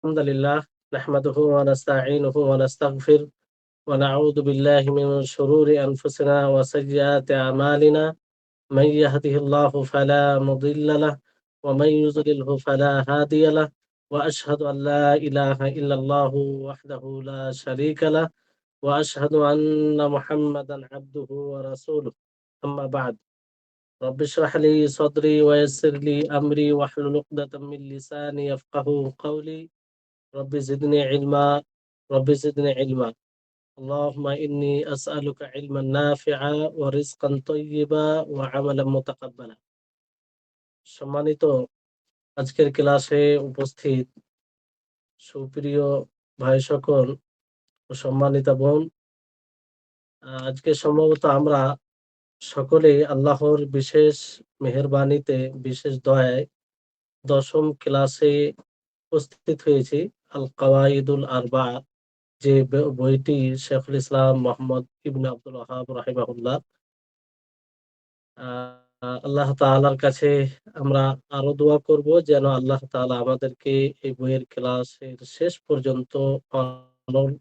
الحمد لله نحمده ونستعينه ونستغفر ونعوذ بالله من شرور أنفسنا وسيئات أعمالنا من يهده الله فلا مضل له ومن يضلله فلا هادي له وأشهد أن لا إله إلا الله وحده لا شريك له وأشهد أن محمدا عبده ورسوله أما بعد رب اشرح لي صدري ويسر لي أمري واحلل عقدة من لساني يفقه قولي رب زدني علما رب زدني علما اللهم إني أسألك علما نافعا ورزقا طيبا وعملا متقبلا। সম্মানিত আজকের ক্লাসে উপস্থিত সুপ্রিয় ভাই সকল ও সম্মানিতা বোন, আজকে সম্ভবত আমরা সকলেই আল্লাহর বিশেষ মেহেরবানিতে বিশেষ দয়ায় দশম ক্লাসে উপস্থিত হয়েছি। আল কাওয়াইদুল আরবা যে বইটি শেখুল ইসলাম মোহাম্মদ ইবনে আব্দুল ওয়াহাব রাহিমাহুল্লাহ, আল্লাহ তাআলার কাছে আমরা আরো দোয়া করব যেন আল্লাহ তাআলা আমাদেরকে এই বইয়ের ক্লাসের শেষ পর্যন্ত অনড়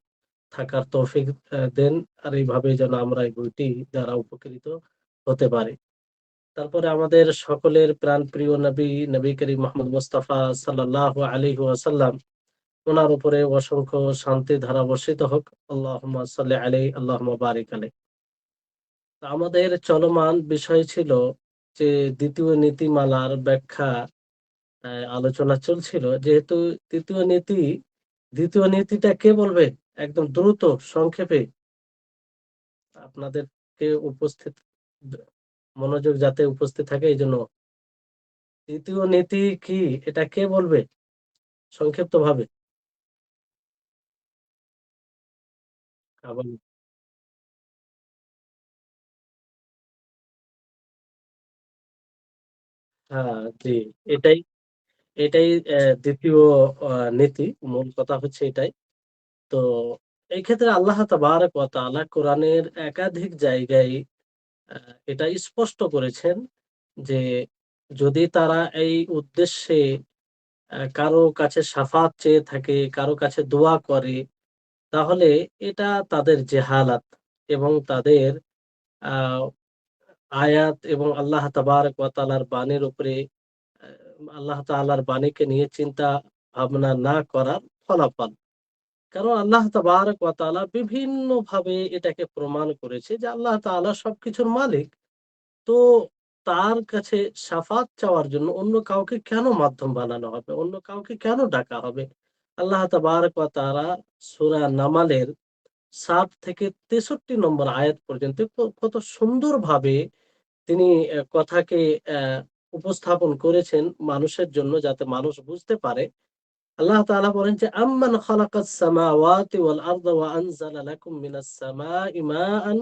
থাকার তৌফিক দেন, আর এইভাবে যেন আমরা এই বইটি দ্বারা উপকৃত হতে পারি। তারপরে আমাদের সকলের প্রাণপ্রিয় নবী করিম মুহাম্মদ মুস্তাফা সাল্লাল্লাহু আলাইহি ওয়াসাল্লাম, ওনার উপরে অসংখ্য শান্তি ধারা বর্ষিত হোক। আল্লাহুম্মা সাল্লি আলাইহি আল্লাহুম্মা বারিক আলাইহি। আমাদের চলমান বিষয় ছিল যে দ্বিতীয় নীতিমালার ব্যাখ্যা, আলোচনা চলছিল। যেহেতু তৃতীয় নীতি, দ্বিতীয় নীতিটা কে বলবে একদম দ্রুত সংক্ষেপে আপনাদেরকে উপস্থিত মনোযোগ যাতে উপস্থিত থাকে এই জন্য। তৃতীয় নীতি কি এটা কে বলবে সংক্ষিপ্ত ভাবে? আবার হ্যাঁ, জি, এটাই এটাই দ্বিতীয় নীতি। মূল কথা হচ্ছে এটাই। তো এই ক্ষেত্রে আল্লাহ তাবারাক ওয়া তাআলা কোরআনের একাধিক জায়গায় এটা স্পষ্ট করেছেন যে যদি তারা এই উদ্দেশ্যে কারো কাছে শাফাত চেয়ে থাকে, কারো কাছে দোয়া করে, তাহলে এটা তাদের জেহালাত এবং তাদের আ আয়াত এবং আল্লাহ তাবারাক ওয়া তাআলার বাণীর উপরে আল্লাহ তাআলার বাণীকে নিয়ে চিন্তা ভাবনা না করার ফলাফল। কারণ আল্লাহ তাবারাক ওয়া তাআলা বিভিন্নভাবে এটাকে প্রমাণ করেছে যে আল্লাহ তাআলা সবকিছুর মালিক। তো তার কাছে শাফাত চাওয়ার জন্য অন্য কাউকে কেন মাধ্যম বানানো হবে? অন্য কাউকে কেন ডাকা হবে? আল্লাহ তাবারাক ওয়া তাআলা সূরা নামালের ৭ থেকে ৬৩ নম্বর আয়াত পর্যন্ত কত সুন্দরভাবে তিনি কথাকে অ্যা উপস্থাপন করেছেন মানুষের জন্য, যাতে মানুষ বুঝতে পারে। আল্লাহ তাআলা বলেন যে, "আম্মান খালাকাস সামাওয়াতি ওয়াল আরদা ওয়া আনজালা লাকুম মিনাস সামাই মাআন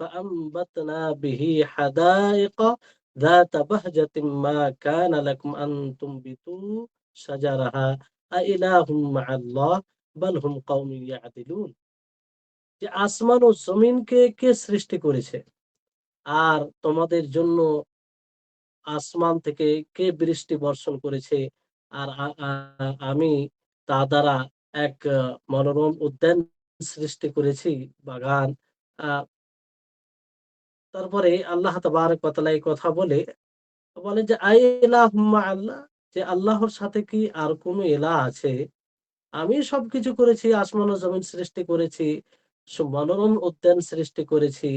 ফাআমবাতনা বিহি হাদাইকা যাতা বাহজাতিন মা কানা লাকুম আন তুমবিতু শাজারাহা আইলাহুম মা'আল্লাহ বাল হুম কওমুন ইয়া'দিলুন।" যে আসমান ও জমিনকে কে সৃষ্টি করেছে? আর তোমাদের জন্য আসমান থেকে কে বৃষ্টি বর্ষণ করেছে? আর আমি তা দ্বারা এক মনোরম উদ্যান সৃষ্টি করেছি, বাগান। আ তারপরে আল্লাহ তাবারাক ওয়া তাআলা এই কথা বলে বলেন যে, আইলাহুম মা'আল্লাহ, যে আল্লাহর সাথে কি আর কোন ইলাহ আছে? আমি সবকিছু করেছি, আসমান ও জমিন সৃষ্টি করেছি, মনোরম উদ্যান সৃষ্টি করেছি।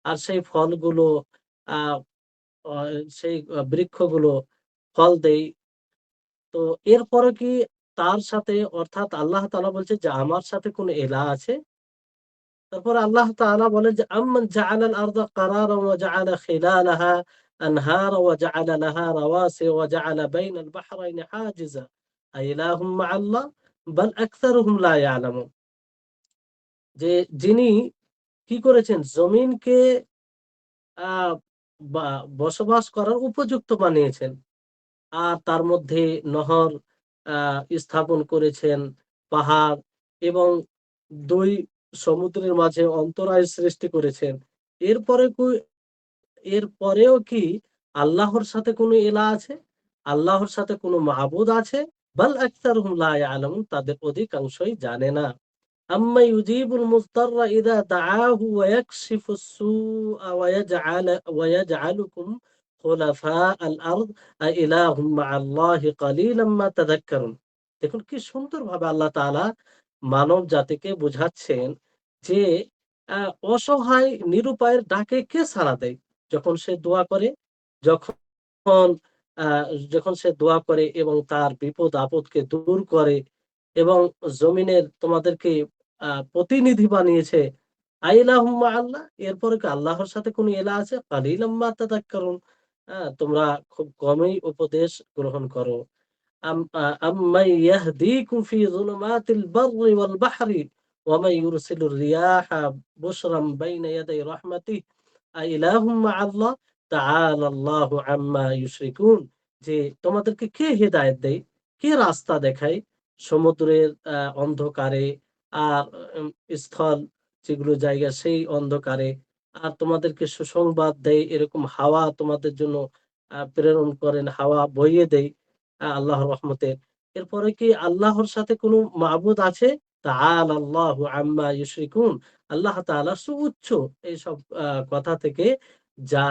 আর সেই ফলগুলো আ অ সেই বৃক্ষগুলো ফল দেই। তো এরপরে কি তার সাথে, অর্থাৎ আল্লাহ তাআলা বলছে যে আমার সাথে কোন ইলাহ আছে? তারপরে আল্লাহ তাআলা বলেন যে আম্মান জাআলাল আরদা কারারান ওয়া জাআলা খিলালাহা আনহারা ওয়া জাআলা লাহা রাওয়াসি ওয়া জাআলা বাইনাল বাহরাইনি হাজিজা আইলাহুম মা'আল্লাহ বাল আকতারুহুম লা ইয়ালামুন। যে যিনি কি করেছেন জমিনকে আ বা বসবাস করার উপযুক্ত বানিয়েছেন। আর তার মধ্যে নহর স্থাপন করেছেন, পাহাড় এবং ২ সমুদ্রের মাঝে অন্তরায় সৃষ্টি করেছেন। এরপরে এরপরেও কি আল্লাহর সাথে কোনো ইলাহ আছে? আল্লাহর সাথে কোনো মাবুদ আছে? বাল আকতারুহুম লা ইয়ালামুন, তাদের অধিকাংশই জানে না। আম্মা ইউজিবুল মুযতাররা ইযা দাআহু ওয়া ইয়াকশিফুস সুআ ওয়া ইয়াজআলুকুম খুলাফা আল আরদ আ ইলাহুম মা'আল্লাহি কালিলাম মা তাযাক্কারুন। দেখুন কি সুন্দরভাবে আল্লাহ তাআলা মানব জাতিকে বুঝাচ্ছেন যে আ অসহায় নিরুপায়ের ডাকে কে সাড়া দেয়? যখন সে দোয়া করে, যখন আ যখন সে দোয়া করে এবং তার বিপদ-আপদকে দূর করে এবং জমিনের তোমাদেরকে প্রতিনিধি বানিয়েছে। আইলাহুম মা আল্লাহ, এরপরে কি আল্লাহর সাথে কোন ইলাহ আছে? কালিলাম মা তাযাক্কারুন। তোমরা খুব কমই উপদেশ গ্রহণ করো। أَمَّن يَهْدِيكُمْ فِي ظُلُمَاتِ الْبَرِّ وَالْبَحْرِ وَمَن يُرْسِلُ الرِّيَاحَ بُشْرًا بَيْنَ يَدَيْ رَحْمَتِهِ أَإِلَٰهٌ مَّعَ اللَّهِ تَعَالَى اللَّهُ عَمَّا يُشْرِكُونَ। যে তোমাদেরকে কে হেদায়েত দেয়? কে রাস্তা দেখায়? সমুদ্রের অন্ধকারে আর উম স্থল যেগুলো জায়গা সেই অন্ধকারে। আর তোমাদেরকে সুসংবাদ দেয় এরকম হাওয়া তোমাদের জন্য প্রেরণ করেন, হাওয়া বইয়ে দেয় আল্লাহর রহমতে। এরপরে কি আল্লাহর সাথে কোন মাবুদ আছে? তাআলা আল্লাহু আম্মা ইউশরিকুন। আল্লাহ তাআলা সুউচ্চ এইসব কথা থেকে, যা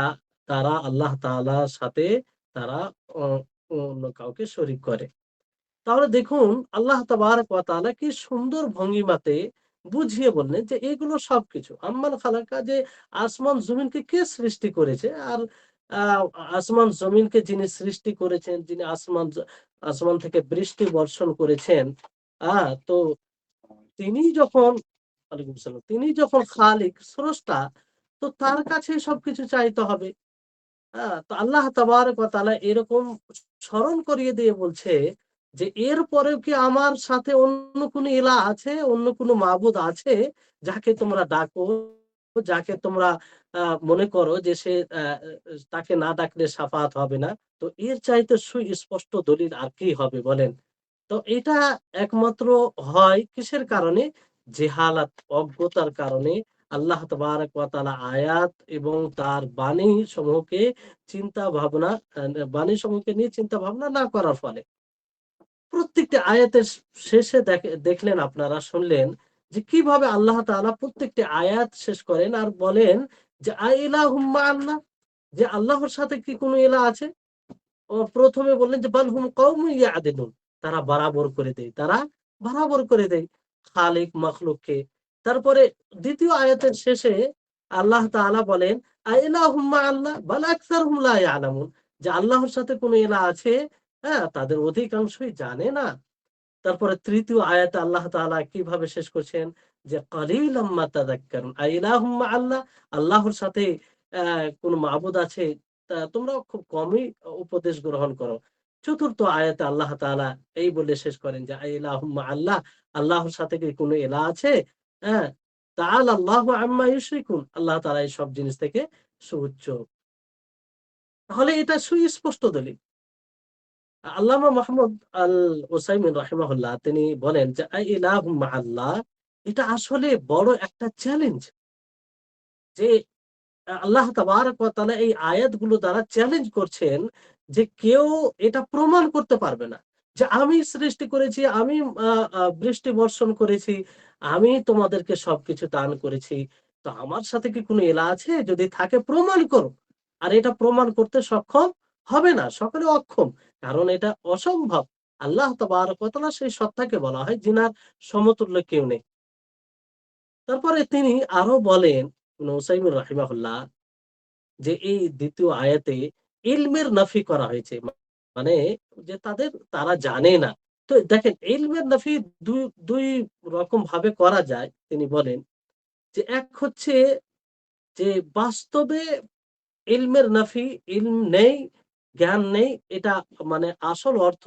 তারা আল্লাহ তাআলার সাথে তারা অ অন্য কাউকে শরীক করে। তাহলে দেখুন আল্লাহ তাবারাক ওয়া তাআলা কি সুন্দর ভঙ্গিমাতে বুঝিয়ে বললেন যে এগুলো সবকিছু আম্মান খালাকা, যে আসমান জমিনকে কে সৃষ্টি করেছে। আর আসমান জমিনকে যিনি সৃষ্টি করেছেন, যিনি আসমান থেকে বৃষ্টি বর্ষণ করেছেন, তো তিনি যখন ওয়ালাইকুম সালাম, তিনি যখন খালিক স্রষ্টা, তো তার কাছে সবকিছু চাইতে হবে। তো আল্লাহ তাবারাক ওয়া তাআলা এরকম স্মরণ করিয়ে দিয়ে বলছে যে, এরপরেও কি আমার সাথে অন্য কোনো ইলাহ আছে, অন্য কোনো মাবুদ আছে, যাকে তোমরা ডাকো, যাকে তোমরা মনে করো যে সে তাকে না ডাকলে শাফাআত হবে না। তো এর চাইতে সুস্পষ্ট দলিল আর কি হবে বলেন? তো এটা একমাত্র হয় কিসের কারণে? জেহালাত, অজ্ঞতার কারণে। আল্লাহ তাবারাক ওয়া তাআলা আয়াত এবং তার বাণী সমূহকে চিন্তা ভাবনা আ বাণী সমূহকে নিয়ে চিন্তা ভাবনা না করার ফলে। প্রত্যেকটি আয়াতের শেষে দেখলেন, আপনারা শুনলেন যে কিভাবে আল্লাহ তাআলা প্রত্যেকটি আয়াত শেষ করেন আর বলেন যে আইলাহুম মা আল্লাহ, যে আল্লাহর সাথে কি কোন ইলাহ আছে? ১ম এ বললেন যে বাল হুম কওমুন ইয়াদিলুন, তারা বাড়াবর করে দেয়। তারা বাড়াবর করে দেয় খালিক মাখলুককে। তারপরে ২য় আয়াতের শেষে আল্লাহ তাআলা বলেন আইলাহুম মা আল্লাহ বাল আকসারহুম লা ইয়ালামুন, যে আল্লাহর সাথে কোন ইলাহ আছে, তাদের অধিকাংশই জানে না। তারপরে ৩য় আয়াতে আল্লাহ তাআলা কিভাবে শেষ করছেন? যে কালিলাম মা তাযাক্কারুন। আইলাহুম মা আল্লাহ, আল্লাহর সাথে অ্যা কোন মাবুদ আছে, তোমরা খুব কমই উপদেশ গ্রহণ করো। ৪র্থ আয়াতে আল্লাহ তাআলা এই বলে শেষ করেন যে আইলাহুম মা আল্লাহ, আল্লাহর সাথে কি কোন ইলাহ আছে? হ্যাঁ? তাআলা আল্লাহু আম্মা ইউশরিকুন। আল্লাহ তাআলা এই সব জিনিস থেকে সুউচ্চ। তাহলে এটা সুস্পষ্ট দলিল। আল্লামা মাহমুদ আল উসাইমিন রাহিমাহুল্লাহ তিনি বলেন যে ইলাহুম মা আল্লাহ, এটা আসলে বড় একটা চ্যালেঞ্জ। যে আল্লাহ তাবারাক ওয়া তাআলা এই আয়াতগুলো দ্বারা চ্যালেঞ্জ করছেন যে কেউ এটা প্রমাণ করতে পারবে না। যে আমি সৃষ্টি করেছি, আমি আ আ বৃষ্টি বর্ষণ করেছি, আমি তোমাদেরকে সবকিছু দান করেছি। তো আমার সাথে কি কোনো ইলাহ আছে? যদি থাকে প্রমাণ করো। আর এটা প্রমাণ করতে সক্ষম হবে না। সকলে অক্ষম। কারণ এটা অসম্ভব। আল্লাহ তাবারাক ওয়া তাআলা সেই সত্তাকে বলা হয় যিনার সমতুল্য কেউ নেই। তারপরে তিনি আরো বলেন, ইবনে উসাইমিন রাহিমাহুল্লাহ, যে এই ২য় আয়াতে ইলমের নাফি করা হয়েছে। মানে যে তারা জানে না। তো দেখেন ইলমের নাফি ২ রকম ভাবে করা যায়। তিনি বলেন যে এক হচ্ছে যে বাস্তবে ইলমের নাফি, ইলম নেই, জ্ঞান নেই, এটা মানে আসল অর্থ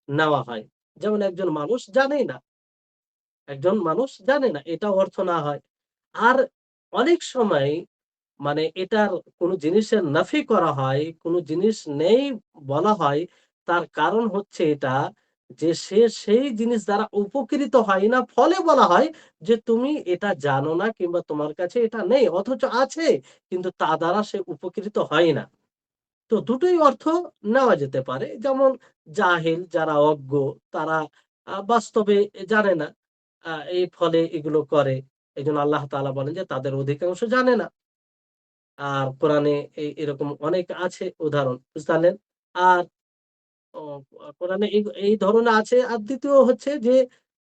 নেওয়া হয়। যেমন একজন মানুষ জানে না, এটা অর্থ না হয়। আর অনেক সময় মানে এটার কোন জিনিসের নাফি করা হয়, কোন জিনিস নেই বলা হয়। তার কারণ হচ্ছে এটা যে সে সেই জিনিস দ্বারা উপকৃত হয় না। ফলে বলা হয় যে তুমি এটা জানো না কিংবা তোমার কাছে এটা নেই। অথচ আছে, কিন্তু তা দ্বারা সে উপকৃত হয় না। তো দুটোই অর্থ নেওয়া যেতে পারে। যেমন জাহেল যারা অজ্ঞ, তারা বাস্তবে জানে না। এই ফলে এগুলো করে। এজন্য আল্লাহ তাআলা বলেন যে তাদের অধিকাংশ জানে না। আর কোরআনে এরকম অনেক আছে উদাহরণ। বুঝতে পারলেন? আর ও কোরআনে এই ধরনের আছে। আর দ্বিতীয় হচ্ছে যে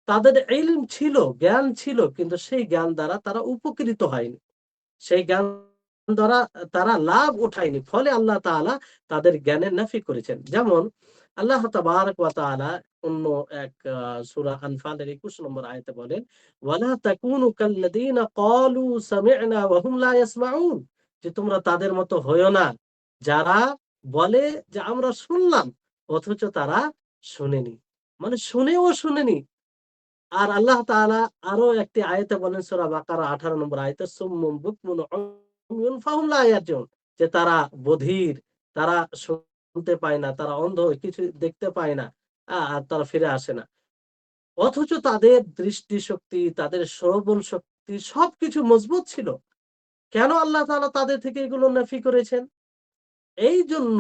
তাদের ইলম ছিল, জ্ঞান ছিল, কিন্তু সেই জ্ঞান দ্বারা তারা উপকৃত হয়নি। সেই জ্ঞান দ্বারা তারা লাভ উঠায়নি। ফলে আল্লাহ তাআলা তাদের জ্ঞানের নাফি করেছেন। যেমন আল্লাহ তাবারাক ওয়া তাআলা অন্য এক সূরা আনফালের ২১ নম্বর আয়াতে বলেন, "ওয়ালা তাকুনু কাল্লাযীনা ক্বালু সামি'না ওয়া হুম লা ইয়াসমাউন"। যে তোমরা তাদের মতো হইও না, যারা বলে যে আমরা শুনলাম, অথচ তারা শোনেনি। মানে শুনেও শোনেনি। আর আল্লাহ তাআলা আরো একটি আয়াতে বলেন সূরা বাকারা ১৮ নম্বর আয়াতে সুম্মুম বুকমুন উময়ুন ফাহুম লা ইয়ারজিউন, যে তারা বধির, তারা শুনতে পায় না, তারা অন্ধ, কিছু দেখতে পায় না, আর তারা ফিরে আসে না। অথচ তাদের দৃষ্টিশক্তি, তাদের শ্রবণ শক্তি সবকিছু মজবুত ছিল। কেন আল্লাহ তাআলা তাদের থেকে এগুলো নাফি করেছেন? এইজন্য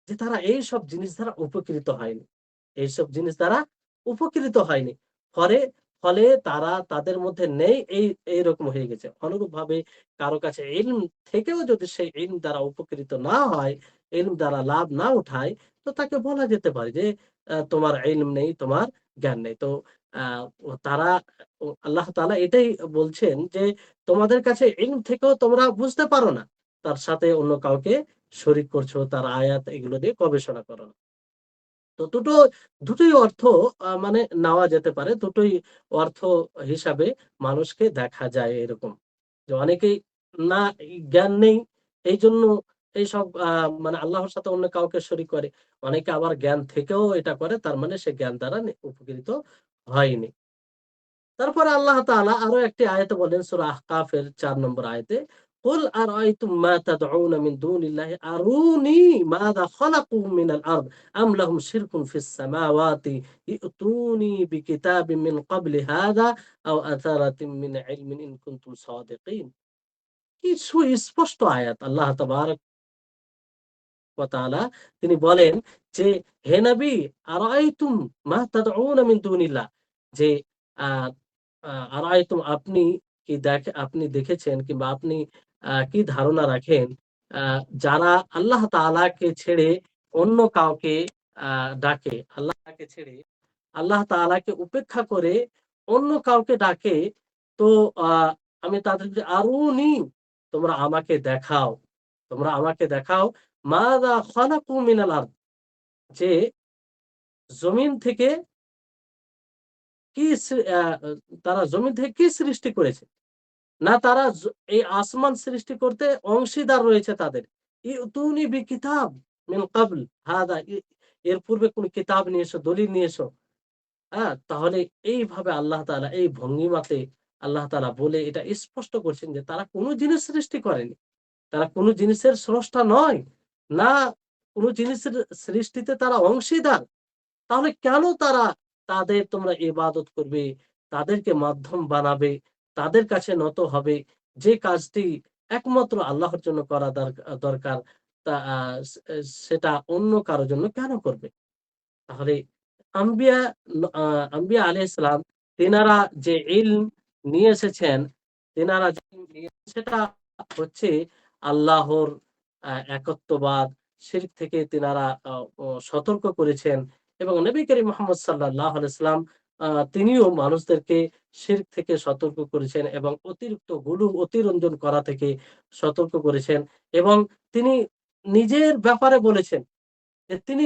যে তারা এইসব জিনিস দ্বারা উপকৃত হয়নি। এইসব জিনিস দ্বারা উপকৃত হয়নি। ফলে ফলে তারা তাদের মধ্যে নেই, এইরকম হয়ে গেছে। অনুরূপভাবে কারো কাছে ইলম থেকেও যদি সেই ইলম দ্বারা উপকৃত না হয়, ইলম দ্বারা লাভ না উঠায়, তো তাকে বলা যেতে পারে যে তোমার ইলম নেই, তোমার জ্ঞান নেই। তো আ তারা আল্লাহ তাআলা এটাই বলছেন যে তোমাদের কাছে ইলম থেকেও তোমরা বুঝতে পারো না। তার সাথে অন্য কাউকে শরিক করছো, তার আয়াত এগুলো দিয়ে গবেষণা করো না। তো দুটোই অর্থ মানে নেওয়া যেতে পারে। দুটোই অর্থ হিসাবে মানুষকে দেখা যায় এরকম। যে অনেকেই না, জ্ঞান নেই, এইজন্য এইসব মানে আল্লাহর সাথে অন্য কাউকে শরিক করে। অনেকে আবার জ্ঞান থেকেও এটা করে, তার মানে সে জ্ঞান দ্বারা উপকৃত হয়নি। তারপরে আল্লাহ তাআলা আরো একটি আয়াতে বলেন সূরা আহকাফের ৪ নম্বর আয়াতে, "কুল আরাআইতুম মা তাদউনা মিন দুনিল্লাহি আরুনি মাযা খালাকু মিনাল আরদ আম লাহুম শিরকুন ফিস সামাওয়াতি ইতুনি বিকিতাবিন মিন ক্বাবলি হাযা আও আথারাতিন মিন ইলমিন ইন কুনতুম সাদিকিন"। কি সুস্পষ্ট আয়াত। আল্লাহ তাবারাক ওয়া তাআলা তিনি বলেন যে, হে নবী, আরাআইতুম মা তাদউনা মিন দুনিল্লাহ, যে আ আ আরাআইতুম, আপনি দেখেছেন কিংবা আপনি কি ধারণা রাখেন আ যারা আল্লাহ তাআলাকে ছেড়ে অন্য কাউকে আ ডাকে, আল্লাহকে ছেড়ে আল্লাহ তাআলাকে উপেক্ষা করে অন্য কাউকে ডাকে, তো আ আমি তাদেরকে আরুনি, তোমরা আমাকে দেখাও, তোমরা আমাকে দেখাও মাযা খালাকু মিনাল আরদ, যে জমিন থেকে কি তারা জমিন থেকে কি সৃষ্টি করেছে? না তারা এই আসমান সৃষ্টি করতে অংশীদার রয়েছে তাদের। ইউতুনি বিকিতাব মিন ক্বাবল হাদা, এর পূর্বে কোন কিতাব নিয়ে এসো, দলিল নিয়ে এসো। তাহলে এইভাবে আল্লাহ তাআলা এই ভঙ্গিমাতে আল্লাহ তাআলা বলে এটা স্পষ্ট করছেন যে তারা কোন জিনিস সৃষ্টি করেনি। তারা কোন জিনিসের স্রষ্টা নয়। না, কোন জিনিসের সৃষ্টিতে তারা অংশীদার। তাহলে কেন তারা তোমরা ইবাদত করবে, তাদেরকে মাধ্যম বানাবে, তাদের কাছে নত হবে, যে কাজটি একমাত্র আল্লাহর জন্য করা দরকার, তা সেটা অন্য কারো জন্য কেন করবে? তাহলে আম্বিয়া আম্বিয়া আলাইহিস সালাম তিনারা যে ইলম নিয়ে এসেছেন, তিনারা যে ইলম নিয়ে সেটা হচ্ছে আল্লাহর একত্ববাদ, শিরক থেকে তিনারা আ ও সতর্ক করেছেন, এবং নবী করিম মুহাম্মদ সাল্লাল্লাহু আলাইহি সাল্লাম তিনিও মানুষদেরকে শিরক থেকে সতর্ক করেছেন এবং অতিরিক্ত অতিরঞ্জন করা থেকে সতর্ক করেছেন, এবং তিনি নিজের ব্যাপারে বলেছেন যে তিনি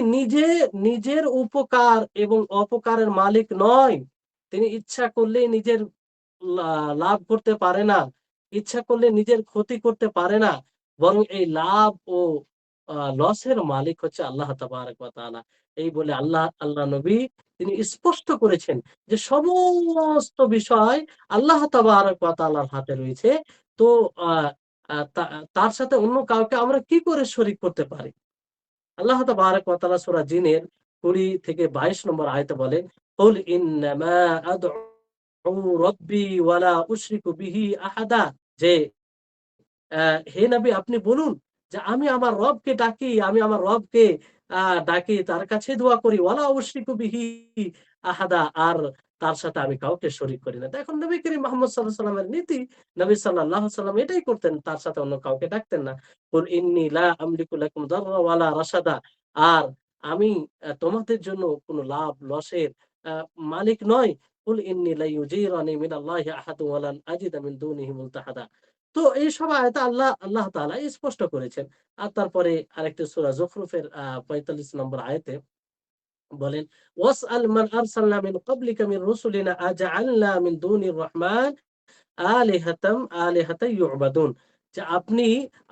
নিজের উপকার এবং অপকারের মালিক নয়। তিনি ইচ্ছা করলেই নিজের লাভ করতে পারে না। ইচ্ছা করলে নিজের ক্ষতি করতে পারে না। বরং এই লাভ ও লসের মালিক হচ্ছে আল্লাহ তাবারাক ওয়া তাআলা। এই বলে আল্লাহ নবী তিনি স্পষ্ট করেছেন যে সমস্ত বিষয় আল্লাহ তাবারাক ওয়া তাআলার হাতে রয়েছে। তো আ আ তা তার সাথে অন্য কাউকে আমরা কি করে শরিক করতে পারি? আল্লাহ তাবারাক ওয়া তাআলা সূরা জিনের ২০ থেকে ২২ নম্বর আয়াতে বলেন, "কুল ইন্নামা আদ'উ রাব্বি ওয়া লা উশরিকু বিহি আহাদা"। যে হে নবী, আপনি বলুন যে আমি আমার রবকে ডাকি, আমি আমার রবকে ডাকি, তার কাছে দোয়া করি। ওয়ালা উশরিকু বিহি আহাদা, আর তার সাথে আমি কাউকে শরীক করি না। দেখুন নবী করিম মুহাম্মদ সাল্লাল্লাহু আলাইহি ওয়াসাল্লামের নীতি, নবী সাল্লাল্লাহু আলাইহি ওয়াসাল্লাম এটাই করতেন। তার সাথে অন্য কাউকে ডাকতেন না। কুল ইন্নী লা আমলিকু লাকুম দাররা ওয়ালা রাশাদা। আর আমি তোমাদের জন্য কোন লাভ লসের আ মালিক নই। কুল ইন্নী লা ইউজিরানি মিনাল্লাহি আহাদুন ওয়া লান আজিদা মিন দুনিহি মুলতাহাদা। তো এইসব আয়াতে আল্লাহ তাআলা স্পষ্ট করেছেন। আর তারপরে আরেকটি সূরা যুখরুফের ৪৫ নম্বর আয়াতে বলেন, ওয়াসআল মান আরসালনা মিন ক্বাবলিকা মির রুসুলিনা আজআলনা মিন দুনির রহমান আলিহাতাম ইউবাদুন। যে আপনি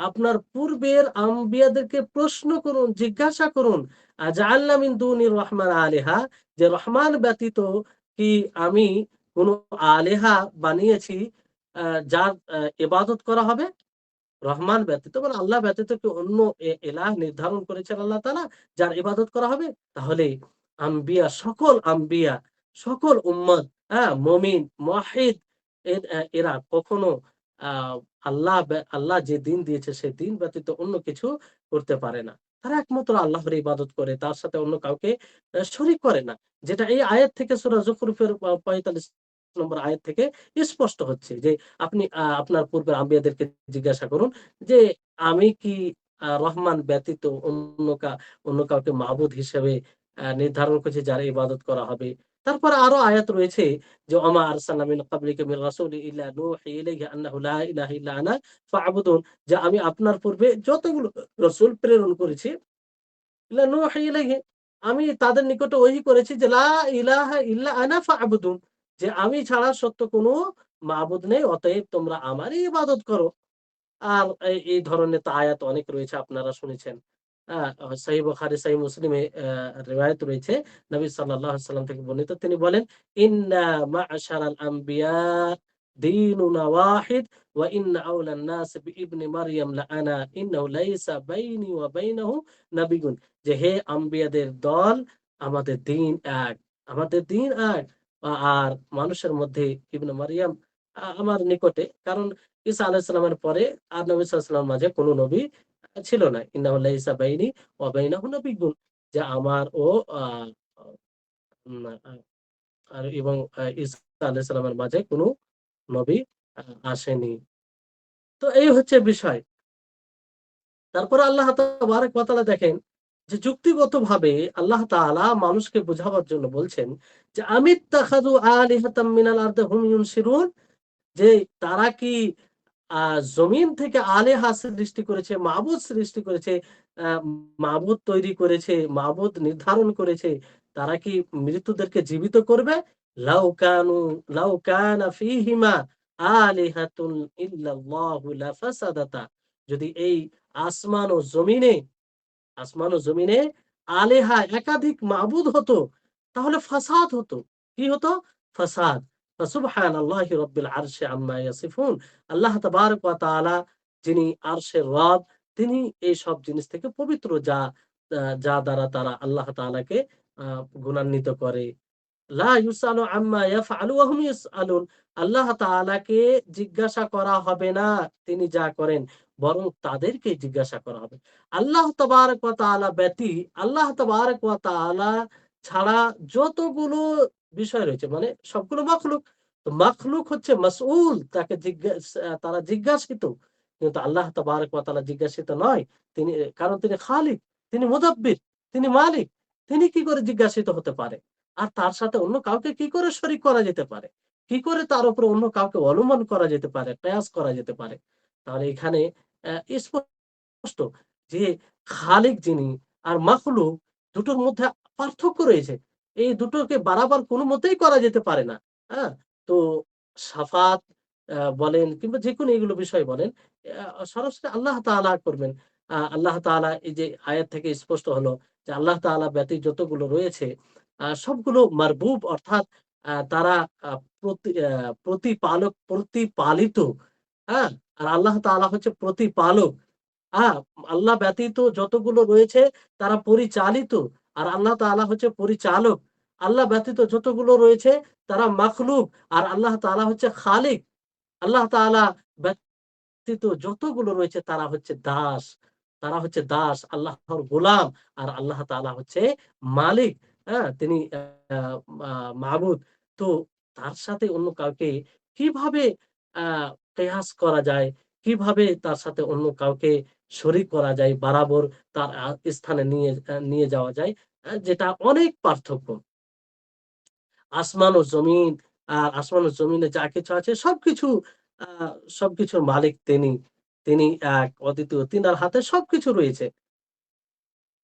আপনার পূর্বের আম্বিয়াদেরকে প্রশ্ন করুন, জিজ্ঞাসা করুন, আজআলনা মিন দুনির রহমান আলিহা, যে রহমান ব্যতীত কি আমি কোন আলিহা বানিয়েছি যার ইবাদত করা হবে? রহমান ব্যতীত মানে আল্লাহ ব্যতীত কি অন্য ইলাহ নির্ধারণ করেছেন আল্লাহ তাআলা যার ইবাদত করা হবে? তাহলে আম্বিয়া, সকল উম্মত, মুমিন, মুওয়াহহিদ এরা কখনো আ আল্লাহ যে দিন দিয়েছে সেই দিন ব্যতীত অন্য কিছু করতে পারে না। তারা একমাত্র আল্লাহর ইবাদত করে, তার সাথে অন্য কাউকে শরীক করে না। যেটা এই আয়াত থেকে সূরা যুখরুফের ৪৫ নম্বর আয়াত থেকে স্পষ্ট হচ্ছে যে আপনি আপনার পূর্বের আম্বিয়াদেরকে জিজ্ঞাসা করুন যে, আমি কি রহমান ব্যতীত অন্য কাউকে মাবুদ হিসেবে নির্ধারণ করেছি যার ইবাদত করা হবে। তারপরে আরো আয়াত রয়েছে যে, ওমা আরসালনা মিন ক্বাবলিকা মির রাসূলিন ইল্লা নূহি ইলাইহি আন্নাহু লা ইলাহা ইল্লা আনা ফা'বুদুন। যে আমি আপনার পূর্বে যতগুলো রাসূল প্রেরণ করেছি, ইল্লা নূহি ইলাইহি, আমি তাদের নিকটে ওহী করেছি যে লা ইলাহা ইল্লা আনা ফা'বুদুন, যে আমি ছাড়া সত্য কোনো মাবুদ নেই, অতএব তোমরা আমারই ইবাদত করো। আর এই ধরনের তো আয়াত অনেক রয়েছে, আপনারা শুনেছেন। আ সহিহ বুখারী, সহিহ মুসলিমে রিওয়ায়াত রয়েছে নবী সাল্লাল্লাহু আলাইহি ওয়াসাল্লাম থেকে বর্ণিত। তিনি বলেন, "ইন্না মা'শারাল আম্বিয়া দীনুনা ওয়াহিদ ওয়া ইন্না আওলান নাস বিইবনি মারইয়াম লা আনা ইন্নাহু লাইসা বাইনি ওয়া বাইনাহু নাবিয়্যুন।" যে হে আম্বিয়াদের দল, আমাদের দিন এক। আমাদের দিন এক। আর মানুষের মধ্যে ইবনে মারইয়াম আমার নিকটে। কারণ ঈসা আলাইহিস সালামের পরে আর নবী সাল্লাল্লাহু আলাইহি ওয়াসাল্লামের মাঝে কোন নবী ছিল না। ইন্নাহু লাইসা বাইনি ওয়া বাইনাহু নাবিয়্যুন, যে আমার ও আ উম আ আর এবং ঈসা আলাইহিস সালামের মাঝে কোন নবী আ আসেনি। তো এই হচ্ছে বিষয়। তারপরে আল্লাহ তাবারাক ওয়া তাআলা দেখেন যে যুক্তিগতভাবে আল্লাহ তাআলা মানুষকে বোঝাবার জন্য বলছেন যে, আমিত্তাখাযু আলিহাতাম মিনাল আরদি হুম ইউনশিরুন, যে তারা কি আ জমিন থেকে আলেহা সৃষ্টি করেছে, মাবুদ সৃষ্টি করেছে, আ মাবুদ তৈরি করেছে, মাবুদ নির্ধারণ করেছে। তারা কি মৃতদেরকে জীবিত করবে? লাউ কানু লাউ কানা ফীহিমা আলিহাতুন ইল্লাল্লাহু লাফাসাদাতা। যদি এই আসমান ও জমিনে আসমান ও জমিনে আলেহা একাধিক মাবুদ হতো, তাহলে ফাসাদ হতো। কি হতো? ফাসাদ। ফাসুবহানাল্লাহি রাব্বিল আরশি আম্মা ইয়াসিফুন। আল্লাহ তাবারক ওয়া তাআলা, যিনি আরশের রব, তিনি এই সব জিনিস থেকে পবিত্র, যা দ্বারা তারা আল্লাহ তাআলাকে আ গুণান্বিত করে। লা ইউসালু আম্মা ইয়াফআলু ওয়া হুম ইউসআলুন। আল্লাহ তাআলাকে জিজ্ঞাসা করা হবে না তিনি যা করেন, বরং তাদেরকে জিজ্ঞাসা করা হবে। আল্লাহ তাবারক ওয়া তাআলা আল্লাহ তাবারক ওয়া তাআলা ছাড়া যতগুলো বিষয় রয়েছে, মানে সবগুলো মাখলুক। তো মাখলুক হচ্ছে মাসউল, তারা জিজ্ঞাসিত। কিন্তু আল্লাহ তাবারক ওয়া তাআলা জিজ্ঞাসিত নয়। তিনি, কারণ তিনি খালিক, তিনি মুদাব্বির, তিনি মালিক। তিনি কি করে জিজ্ঞাসিত হতে পারে? আর তার সাথে অন্য কাউকে কি করে শরিক করা যেতে পারে? কি করে তার উপরে অন্য কাউকে অনুমান করা যেতে পারে, কিয়াস করা যেতে পারে? তাহলে এখানে স্পষ্ট যে খালিক যিনি আর মাখলুক, দুটোর মধ্যে পার্থক্য রয়েছে। এই দুটোকে বারাবার কোনো মতেই করা যেতে পারে না। হ্যাঁ? তো শাফাত বলেন কিংবা যেকোনো এগুলো বিষয় বলেন, সরাসরি আল্লাহ তাআলা করবেন। আল্লাহ তাআলা, এই যে আয়াত থেকে স্পষ্ট হলো যে আল্লাহ তাআলা ব্যতীত যতগুলো রয়েছে সবগুলো মারবুব, অর্থাৎ তারা আ প্রতিপালিত। হ্যাঁ? আর আল্লাহ তাআলা হচ্ছে প্রতিপালক। হ্যাঁ? আল্লাহ ব্যতীত যতগুলো রয়েছে তারা পরিচালিত। আর আল্লাহ তাআলা হচ্ছে পরিচালক। আল্লাহ ব্যতীত যতগুলো রয়েছে তারা মাখলুক। আর আল্লাহ তাআলা হচ্ছে খালিক। আল্লাহ তাআলা ব্যতীত যতগুলো রয়েছে তারা হচ্ছে দাস। তারা হচ্ছে দাস, আল্লাহর গোলাম, আর আল্লাহ তাআলা হচ্ছে মালিক। হ্যাঁ? তিনি মাবুদ। তো তার সাথে অন্য কাউকে কিভাবে আ কেয়াস করা যায়? কিভাবে তার সাথে অন্য কাউকে শরিক করা যায়? বরাবর তার স্থানে নিয়ে যাওয়া যায়? যেটা অনেক পার্থক্য। আসমান ও জমিন, আসমান ও জমিনে যা কিছু আছে সবকিছু, আ সবকিছুর মালিক তিনি। তিনি এক, অদ্বিতীয়। তিনার হাতে সবকিছু রয়েছে।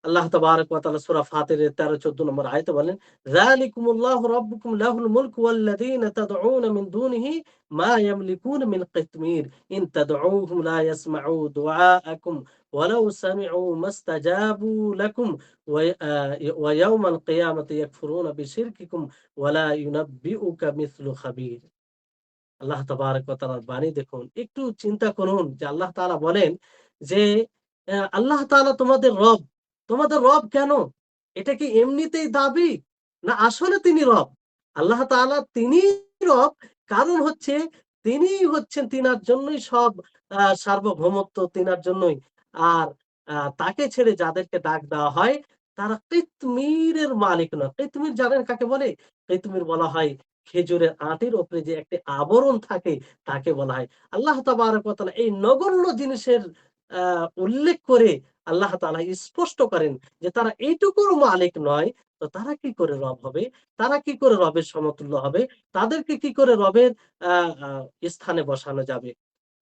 আল্লাহ তাবারাক ওয়া তাআলা সূরা ফাতিরের ১৩-১৪ নম্বর আয়াতে বলেন, "যালিকুমুল্লাহু রাব্বুকুম লাহুল মুলকু ওয়াল্লাযীনা তাদউনা মিন দুনিহি মা ইয়ামলিকুনা মিন কিতমির ইন তাদউহুম লা ইয়াসমাউ দুআআকুম ওয়ালাউ সামিউ মাস্তাজাবু লাকুম ওয়া ইয়াওমাল কিয়ামাতি ইয়াকফুরুনা বিশিরকিকুম ওয়া লা ইউনাব্বিউকা মিছলু খাবীর।" আল্লাহ তাবারাক ওয়া তাআলার বাণী দেখুন। একটু চিন্তা করুন যে আল্লাহ তাআলা বলেন যে, আল্লাহ তাআলা তোমাদের রব। তোমাদের রব কেন? এটা কি এমনিতেই দাবি? না আসলে তিনি রব। আল্লাহ তাআলা তিনিই রব। কারণ হচ্ছে তিনিই হচ্ছেন, তিনার জন্যই সব সার্বভৌমত্ব তিনার জন্যই। আর তাকে ছেড়ে যাদেরকে ডাক দেওয়া হয় তারা কিতমিরের মালিক নয়। কিতমির জানেন কাকে বলে? কিতমির বলা হয় খেজুরের আটির উপরে যে একটি আবরণ থাকে তাকে বলা হয়। আল্লাহ তাবারাক ওয়া তাআলা এই নগণ্য জিনিসের আ উল্লেখ করে আল্লাহ তাআলা স্পষ্ট করেন যে তারা এইটুকুর মালিক নয়, তো তারা কি করে রব হবে? তারা কি করে রবের সমতুল্য হবে? তাদেরকে কি করে রবের আ আ স্থানে বসানো যাবে?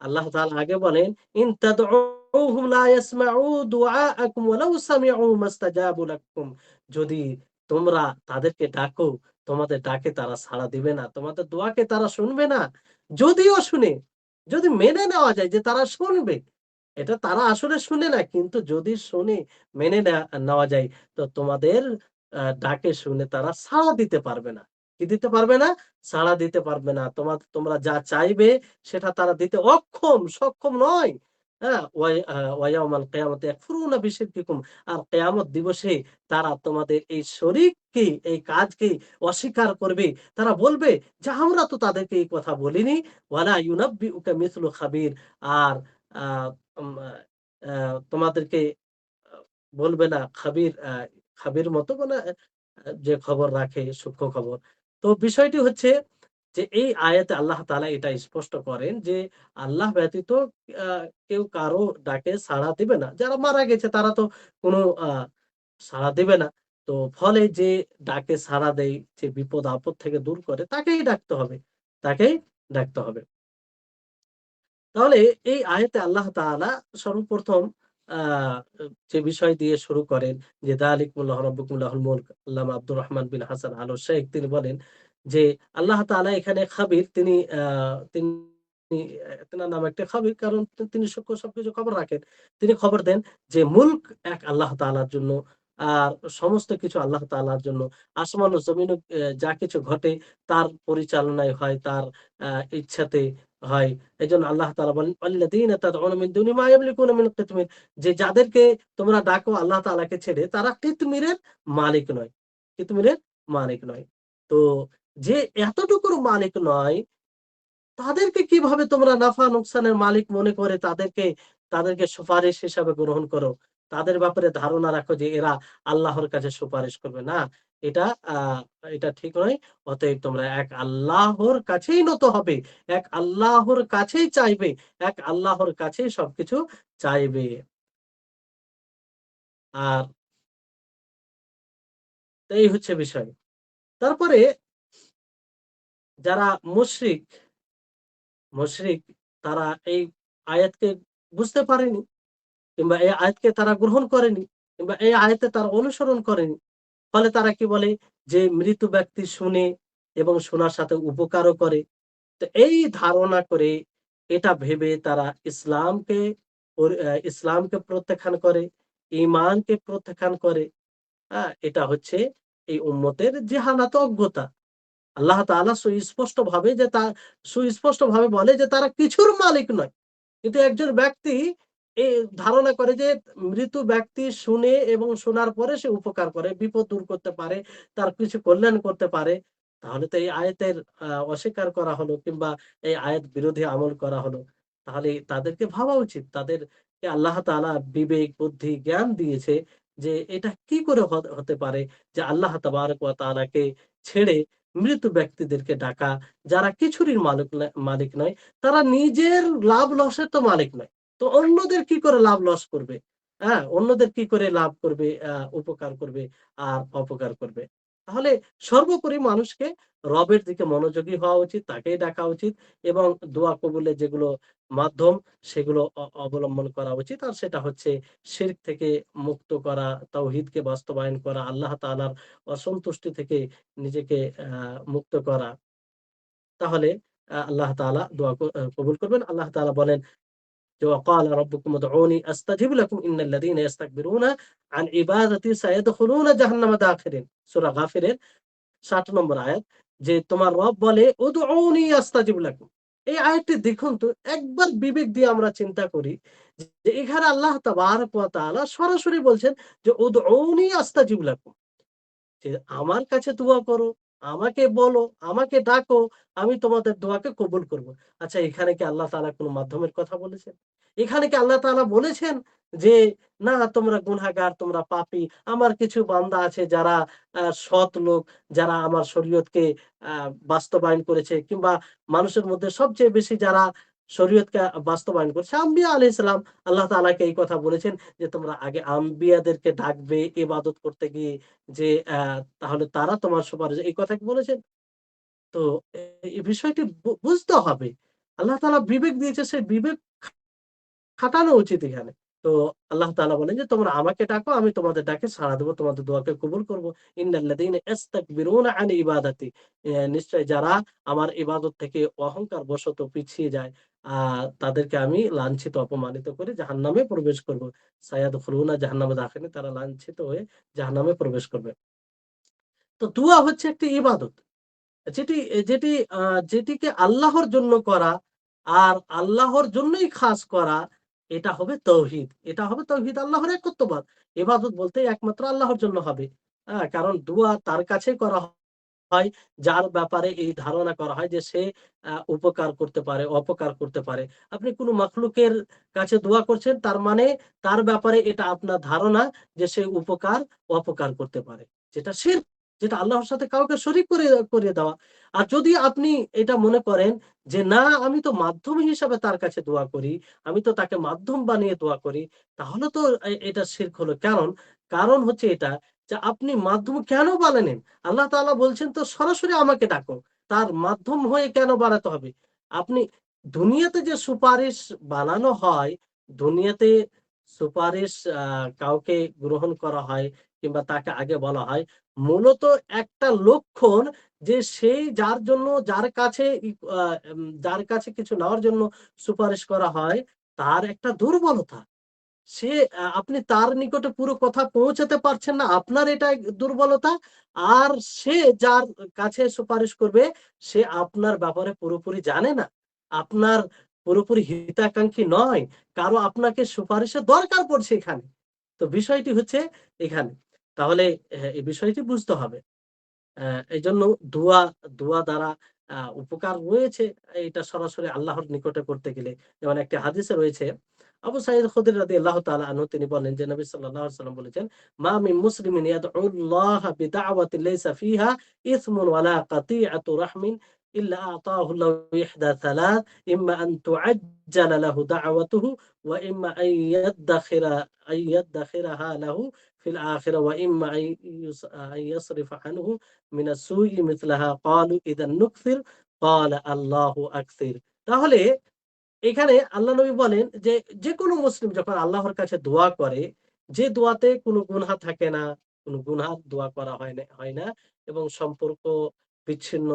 আল্লাহ তাআলা আগে বলেন, "ইন তাদউহুম লা ইয়াসমাউ দুআআকুম ওয়ালাউ সামিউ মাস্তাজাবু লাকুম।" যদি তোমরা তাদেরকে ডাকো, তোমাদের ডাকে তারা সাড়া দিবে না। তোমাদের দোয়াকে তারা শুনবে না। যদিও শুনে, যদি মেনে নেওয়া যায় যে তারা শুনবে, এটা তারা আসলে শুনে না। কিন্তু যদি শুনে মেনে নেওয়া যায়, তো তোমাদের ডাকে শুনে তারা সাড়া দিতে পারবে না। কি দিতে পারবে না? সাড়া দিতে পারবে না। তোমরা যা চাইবে সেটা তারা দিতে অক্ষম, সক্ষম নয়। হ্যাঁ? ওয়া ইয়াউমাল কিয়ামাতি ইয়াকফুরুনা বিশিরকিকুম। আর কিয়ামত দিবসে তারা তোমাদের এই শরিককে, এই কাজকে অস্বীকার করবে। তারা বলবে যে, "আমরা তো তাদেরকে এই কথা বলিনি।" ওয়ালা ইউনাব্বিউকা মিছলু খাবির। আর আ উম আ তোমাদেরকে আ বলবে না খাবির, খাবির মতো মানে যে খবর রাখে সূক্ষ্ম খবর। তো বিষয়টি হচ্ছে যে এই আয়াতে আল্লাহ তাআলা এটা স্পষ্ট করেন যে আল্লাহ ব্যতীত আ কেউ কারো ডাকে সাড়া দিবে না। যারা মারা গেছে তারা তো কোনো সাড়া দিবে না। তো ফলে যে ডাকে সাড়া দেয়, যে বিপদ আপদ থেকে দূর করে তাকেই ডাকতে হবে। তাকেই ডাকতে হবে। তাহলে এই আয়াতে আল্লাহ তাআলা সর্বপ্রথম আ যে বিষয় দিয়ে শুরু করেন যে যালিকুমুল্লাহু রাব্বুকুম লাহুল মুলক। আল্লামা আব্দুর রহমান বিন হাসান আল শাইখ তিনি বলেন যে আল্লাহ তাআলা এখানে খাবির, তিনি তিনার নাম একটা খাবির, কারণ তিনি সবকিছু খবর রাখেন। তিনি খবর দেন যে মুলক এক আল্লাহ তাআলার জন্য। আর সমস্ত কিছু আল্লাহ তাআলার জন্য। আসমান ও জমিনে যা কিছু ঘটে তার পরিচালনায় হয়, তার আ ইচ্ছাতে হয়। এজন্য আল্লাহ তাআলা বলেন, "ওয়াল্লাযীনা তাদউনা মিন দুনি মা ইয়ামলিকুনা মিন কিতমির।" যে যাদেরকে তোমরা ডাকো আল্লাহ তাআলাকে ছেড়ে তারা কিতমিরের মালিক নয়। কিতমিরের মালিক নয়। তো যে এতটুকুর মালিক নয়, তাদেরকে কিভাবে তোমরা নাফা নোকসানের মালিক মনে করে তাদেরকে সুপারিশ হিসাবে গ্রহণ করো? তাদের ব্যাপারে ধারণা রাখো যে এরা আল্লাহর কাছে সুপারিশ করবে। না, এটা আ এটা ঠিক নয়। অতএব তোমরা এক আল্লাহর কাছেই নত হবে। এক আল্লাহর কাছেই চাইবে। এক আল্লাহর কাছেই সবকিছু চাইবে। আর এই হচ্ছে বিষয়। তারপরে যারা মুশরিক তারা এই আয়াতকে বুঝতে পারেনি। কিংবা এই আয়াতকে তারা গ্রহণ করেনি, কিংবা এই আয়াতে তারা অনুসরণ করেনি। ফলে তারা কি বলে যে মৃত ব্যক্তি শুনে এবং শোনার সাথে উপকারও করে। তো এই ধারণা করে, এটা ভেবে তারা ইসলামকে প্রত্যাখ্যান করে, ঈমানকে প্রত্যাখ্যান করে। এটা হচ্ছে এই উম্মতের যেহালাত, অজ্ঞতা। আল্লাহ তাআলা সুস্পষ্টভাবে বলে যে তারা কিছুর মালিক নয়। কিন্তু একজন ব্যক্তি এই ধারণা করে যে মৃত ব্যক্তি শুনে এবং শোনার পরে সে উপকার করে, বিপদ দূর করতে পারে, তার কিছু কল্যাণ করতে পারে। তাহলে তো এই আয়াতের অস্বীকার করা হলো, কিংবা এই আয়াত বিরোধী আমল করা হলো। তাহলে তাদেরকে ভাবা উচিত। আল্লাহ তাআলা বিবেক, বুদ্ধি, জ্ঞান দিয়েছে যে এটা কি করে হতে পারে যে আল্লাহ তাবারক ওয়া তাআলাকে ছেড়ে মৃত ব্যক্তিদেরকে ডাকা, যারা কিছুরই মালিক নয়, তারা নিজের লাভ লসের তো মালিক নয়। তো অন্যদের কি করে লাভ লস করবে? হ্যাঁ? অন্যদের কি করে লাভ করবে, উপকার করবে আর অপকার করবে? তাহলে সর্বোপরি মানুষকে রবের দিকে মনোযোগী হওয়া উচিত, তাকেই ডাকা উচিত এবং দোয়া কবুলের যেগুলো মাধ্যম সেগুলো অবলম্বন করা উচিত। আর সেটা হচ্ছে শিরক থেকে মুক্ত করা, তাওহীদকে বাস্তবায়ন করা, আল্লাহ তাআলার অসন্তুষ্টি থেকে নিজেকে মুক্ত করা। তাহলে আল্লাহ তাআলা দোয়া কবুল করবেন। আল্লাহ তাআলা বলেন যে, "ওয়াকালা রাব্বুকুম উদউনি আস্তাজিব লাকুম ইন্নাল্লাযীনা ইস্তাকবিরুনা আন ইবাদাতি সায়াদখুলুনা জাহান্নামা দাখিরিন।" সূরা গাফিরের ৬০ নম্বর আয়াত, যে তোমার রব বলে উদউনি আস্তাজিব লাকুম। এই আয়াতটি দেখুন তো, একবার বিবেক দিয়ে আমরা চিন্তা করি যে এখানে আল্লাহ তাবারক ওয়া তাআলা সরাসরি বলছেন যে উদউনি আস্তাজিব লাকুম। যে আমার কাছে দোয়া করো, আমাকে বলো, আমাকে ডাকো, আমি তোমাদের দোয়াকে কবুল করব। আচ্ছা, এখানে কি আল্লাহ তাআলা কোন মাধ্যমের কথা বলেছেন? এখানে কি আল্লাহ তাআলা বলেছেন যে না তোমরা গুনাহগার, তোমরা পাপী, আমার কিছু বান্দা আছে যারা সৎ লোক, যারা আমার শরীয়তকে আ বাস্তবায়ন করেছে, কিংবা মানুষের মধ্যে সবচেয়ে বেশি যারা শরীয়তকে বাস্তবায়ন করেছে আম্বিয়া আলাইহিস সালাম, আল্লাহ তাআলাকে এই কথা বলেছেন যে তোমরা আগে আম্বিয়াদেরকে ডাকবে ইবাদত করতে গিয়ে, যে তাহলে তারা তোমার সুপারিশ, এই কথা কি বলেছেন? তো এই বিষয়টি বুঝতে হবে। আল্লাহ তাআলা বিবেক দিয়েছে, সেই বিবেক খাটানো উচিত এখানে। তো আল্লাহ তাআলা বলেন যে, "তোমরা আমাকে ডাকো, আমি তোমাদের ডাকে সাড়া দেব, তোমাদের দোয়াকে কবুল করব। ইন্নাল্লাযীনা ইস্তাকবিরুনা আন ইবাদাতি।" নিশ্চয় যারা আমার ইবাদত থেকে অহংকার বশত পিছিয়ে যায়, আ তাদেরকে আমি লাঞ্ছিত, অপমানিত করে জাহান্নামে প্রবেশ করব। সায়াদখুলুনা জাহান্নামা দাখিলিন, তারা লাঞ্ছিত হয়ে জাহান্নামে প্রবেশ করবে। তো দোয়া হচ্ছে একটি ইবাদত। যেটি যেটি আ যেটিকে আল্লাহর জন্য করা আর আল্লাহর জন্যই খাস করা, এটা হবে তৌহিদ। এটা হবে তৌহিদ, আল্লাহর একত্ববাদ। ইবাদত বলতে একমাত্র আল্লাহর জন্য হবে। কারণ দোয়া তার কাছে করা হয় যার ব্যাপারে এই ধারণা করা হয় যে সে উপকার করতে পারে, অপকার করতে পারে। আপনি কোন মাখলুকের কাছে দোয়া করছেন, তার মানে তার ব্যাপারে এটা আপনার ধারণা যে সে উপকার, অপকার করতে পারে। যেটা শিরক, যেটা আল্লাহর সাথে কাউকে শরিক করিয়ে দেওয়া। আর যদি আপনি এটা মনে করেন যে না, আমি তো মাধ্যম হিসাবে তার কাছে দোয়া করি, আমি তো তাকে মাধ্যম বানিয়ে দোয়া করি, তাহলে তো এটা শিরক হলো। কারণ হচ্ছে এটা যে আপনি মাধ্যম কেন বানালেন? আল্লাহ তাআলা বলছেন তো সরাসরি আমাকে ডাকো। তার মাধ্যম হয়ে কেন বানাতে হবে? আপনি দুনিয়াতে যে সুপারিশ বানানো হয়, দুনিয়াতে সুপারিশ আ কাউকে গ্রহণ করা হয় কিংবা তাকে আগে বলা হয়, মূলত একটা লক্ষণ যে সেই যার জন্য, যার কাছে আ যার কাছে কিছু নেওয়ার জন্য সুপারিশ করা হয়, তার একটা দুর্বলতা। সে আপনি তার নিকটে পুরো কথা পৌঁছাতে পারছেন না, আপনার এটা এক দুর্বলতা। আর সে যার কাছে সুপারিশ করবে, সে আপনার ব্যাপারে পুরোপুরি জানে না। আপনার পুরোপুরি হিতাকাঙ্ক্ষী নয়। কারো আপনাকে সুপারিশের দরকার পড়ছে এখানে। তো বিষয়টি হচ্ছে এখানে। তাহলে এই বিষয়টি বুঝতে হবে। এইজন্য দোয়া, দোয়া দ্বারা উপকার রয়েছে। এটা সরাসরি আল্লাহর নিকটে করতে গেলে। যেমন একটি হাদিসে রয়েছে, আবু সাঈদ খুদরি রাদিয়াল্লাহু তাআলা আনহু তিনি বলেন যে নবী সাল্লাল্লাহু আলাইহি ওয়াসাল্লাম বলেছেন, "মা মিন মুসলিমিন ইয়াদউল্লাহ বিদা'ওয়াতিন লাইসা ফিহা ইসমুন ওয়ালা কাতি'আতু রাহমিন ইল্লা আ'তাহু আল্লাহু ইহদা থালাথ, ইম্মা আন তু'আজ্জালা লাহু দা'ওয়াতুহু ওয়া ইম্মা আন ইয়াদ্দাখিরাহা লাহু ফিল আখিরাহ ওয়া ইম্মা আন ইয়াসরিফা আনহু মিনা সুই মিথলাহা ক্বালু ইযান নুকসির ক্বালা আল্লাহু আকসির।" তাহলে এখানে আল্লাহ নবী বলেন যে, যেকোনো মুসলিম যখন আল্লাহর কাছে দোয়া করে, যে দোয়াতে কোনো গুনহা থাকে না, কোনো গুনহার দোয়া করা হয় না এবং সম্পর্ক বিচ্ছিন্ন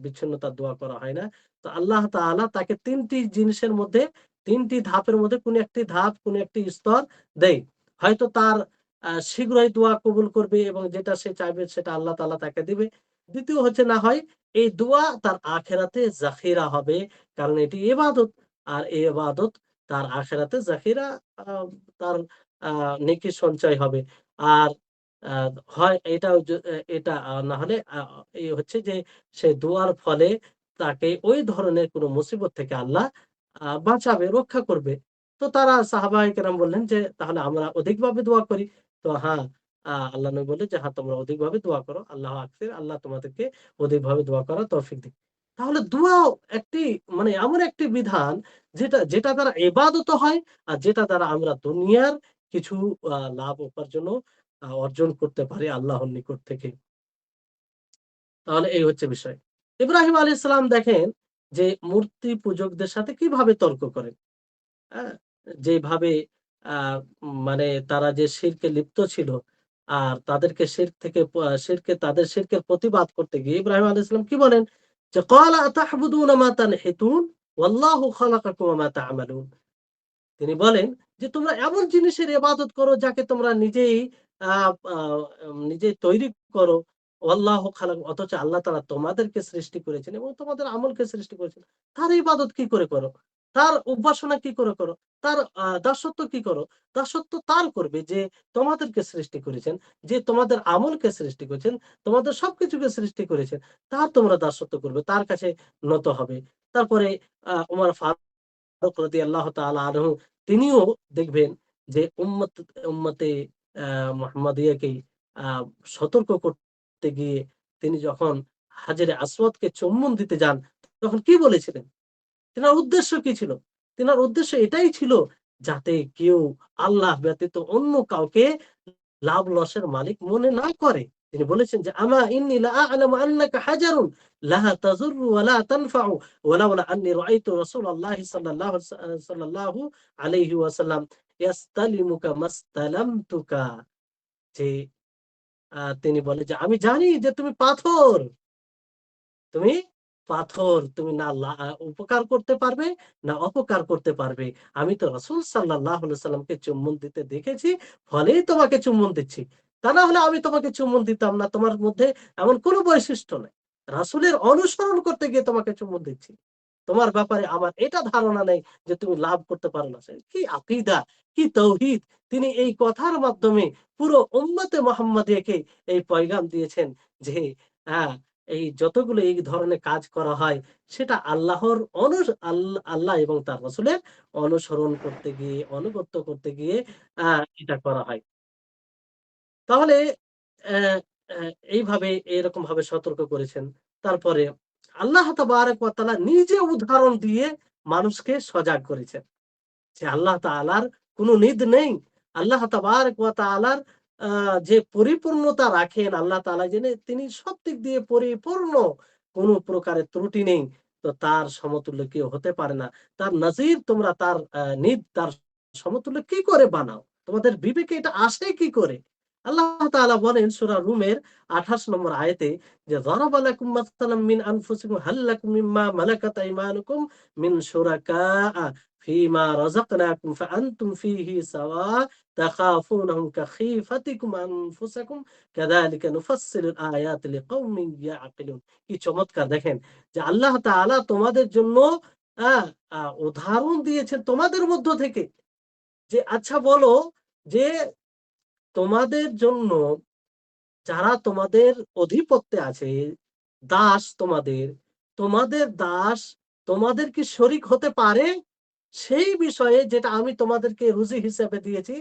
বিচ্ছিন্নতার দোয়া করা হয় না। তো আল্লাহ তাআলা তাকে ৩ টি জিনিসের মধ্যে, ৩ টি ধাপের মধ্যে কোনো একটি ধাপ, কোনো একটি স্তর দেয়। হয়তো তার শীঘ্রই দোয়া কবুল করবে এবং যেটা সে চাইবে সেটা আল্লাহ তাআলা তাকে দিবে। ২য় হচ্ছে, না হয় এই দোয়া তার আখিরাতে যাখিরা হবে। কারণ এটি ইবাদত। আর এই ইবাদত তার আখিরাতে যাখিরা, আ তার আ নেকি সঞ্চয় হবে। আর আ হয় এটাও এটা না হলে এই হচ্ছে যে সে দোয়ার ফলে তাকে ওই ধরনের কোন মুসিবত থেকে আল্লাহ বাঁচাবে, রক্ষা করবে। তো তো তারা সাহাবায়ে কেরাম বললেন যে, "তাহলে আমরা অধিকভাবে দোয়া করি।" তো হ্যাঁ, আল্লাহ নবী বললেন যে, "হ্যাঁ, তোমরা অধিকভাবে দোয়া করো। আল্লাহু আকসির, আল্লাহ তোমাদেরকে অধিকভাবে দোয়া করার তৌফিক দিক।" তাহলে দোয়াও একটি মানে এমন একটি বিধান যেটা যেটা দ্বারা ইবাদতও হয় আর যেটা দ্বারা আমরা দুনিয়ার কিছু লাভ উপার্জনও অর্জন করতে পারি আল্লাহর নিকট থেকে। তাহলে এই হচ্ছে বিষয়। ইব্রাহিম আলাইহিস সালাম দেখেন যে মূর্তি পূজকদের সাথে কিভাবে তর্ক করেন। হ্যাঁ? যেভাবে আ মানে তারা যে শিরকে লিপ্ত ছিল আর তাদেরকে শিরক থেকে শিরকে তাদের শিরকের প্রতিবাদ করতে গিয়ে ইব্রাহিম আলাইহিস সালাম কি বলেন? যে ক্বালা আতাহবুদুনা মা তানহিতুন ওয়াল্লাহু খালাকাকুম ওয়া মা তা'মালুন। তিনি বলেন যে, "তোমরা এমন জিনিসের ইবাদত করো যাকে তোমরা নিজেই আ আ নিজেই তৈরি করো। ওয়াল্লাহু খালাক অথচ আল্লাহ তাআলা তোমাদেরকে সৃষ্টি করেছেন এবং তোমাদের আমলকে সৃষ্টি করেছেন। তার ইবাদত কি করে করো? তার উপাসনা কি করে করো? তার দাসত্ব কি করো? দাসত্ব তার করবে যে তোমাদেরকে সৃষ্টি করেছেন, যে তোমাদের আমলকে সৃষ্টি করেছেন, তোমাদের সবকিছুকে সৃষ্টি করেছেন। তার তোমরা দাসত্ব করবে। তার কাছে নত হবে।" তারপরে উমর ফারুক রাদিয়াল্লাহু তাআলা আনহু তিনিও দেখবেন যে উম্মতে আ মুহাম্মাদিয়াকে আ সতর্ক করতে গিয়ে তিনি যখন হাজরে আসওয়াদকে চুম্বন দিতে যান, তখন কি বলেছিলেন? তিনার উদ্দেশ্য কি ছিল? তিনার উদ্দেশ্য এটাই ছিল যাতে কেউ আল্লাহ ব্যতীত অন্য কাউকে লাভ লসের মালিক মনে না করে। তিনি বলেছেন যে, "আমা ইন্নী লা আ'লামু আন্নাকা হাজারুন লাহা তাযুররু ওয়া লা তানফা'ু ওয়ালাউলা আন্নী রাআইতু রাসূলাল্লাহি সাল্লাল্লাহু আলাইহি ওয়াসাল্লাম ইয়াসতালিমুকা মাসতালামতুকা।" যে তিনি বলে যে, "আমি জানি যে তুমি পাথর। তুমি পাথর। তুমি না উপকার করতে পারবে, না অপকার করতে পারবে। আমি তো রাসূল সাল্লাল্লাহু আলাইহি সাল্লামকে চুম্বন দিতে দেখেছি, ফলেই তোমাকে চুম্বন দিচ্ছি। তা না হলে আমি তোমাকে চুম্বন দিতাম না। তোমার মধ্যে এমন কোন বৈশিষ্ট্য নাই। রাসূলের অনুসরণ করতে গিয়ে তোমাকে চুম্বন দিচ্ছি। তোমার ব্যাপারে আমার এটা ধারণা নেই যে তুমি লাভ করতে পারো না।" কি আকীদা, কি তাওহীদ! তিনি এই কথার মাধ্যমে পুরো উম্মতে মুহাম্মাদিয়াকে এই পয়গাম দিয়েছেন যে, হ্যাঁ, এই যতগুলো এই ধরনের কাজ করা হয় সেটা আল্লাহর আল্লাহ এবং তার রাসূলের অনুসরণ করতে গিয়ে, আনুগত্য করতে গিয়ে আ এটা করা হয়। তাহলে অ্যা অ্যা এইভাবে এরকমভাবে সতর্ক করেছেন। তারপরে আল্লাহ তাবারাক ওয়া তাআলা নিজে উদাহরণ দিয়ে মানুষকে সজাগ করেছেন। যে আল্লাহ তাআলার কোন নিদ নেই। আল্লাহ তাবারাক ওয়া তাআলার আ যে পরিপূর্ণতা রাখেন আল্লাহ তাআলা তিনি সব দিক দিয়ে পরিপূর্ণ। কোন প্রকারের ত্রুটি নেই। তো তার সমতুল্য কেউ হতে পারে না। তার নজির তোমরা তার নিদ তার সমতুল্য কি করে বানাও? তোমাদের বিবেকে এটা আসে কি করে? আল্লাহ তাআলা বলেন সূরা রুমের ২৮ নম্বর আয়াতে যে, "যারাবা লাকুম মাসালাম মিন আনফুসিকুম হাল লাকুম মিম্মা মালাকাত আইমানুকুম মিন শুরাকা ফিমা রাযাকনাকুম ফাআনতুম ফিহি সাওয়া তাখাফুনহুম কাখিফাতিকুম আনফুসাকুম কাযালিকা নুফাসসিলুল আয়াতি লিকাউমিন ইয়াকিলুন।" কি চমৎকার দেখেন যে আল্লাহ তাআলা তোমাদের জন্য আ আ উদাহরণ দিয়েছেন তোমাদের মধ্য থেকে। যে আচ্ছা বলো যে তোমাদের জন্য যারা তোমাদের অধিপত্যে আছে, দাস তোমাদের, তোমাদের দাস তোমাদের কি শরিক হতে পারে? সেই বিষয়ে যেটা আমি তোমাদেরকে রুজি হিসেবে দিয়েছি।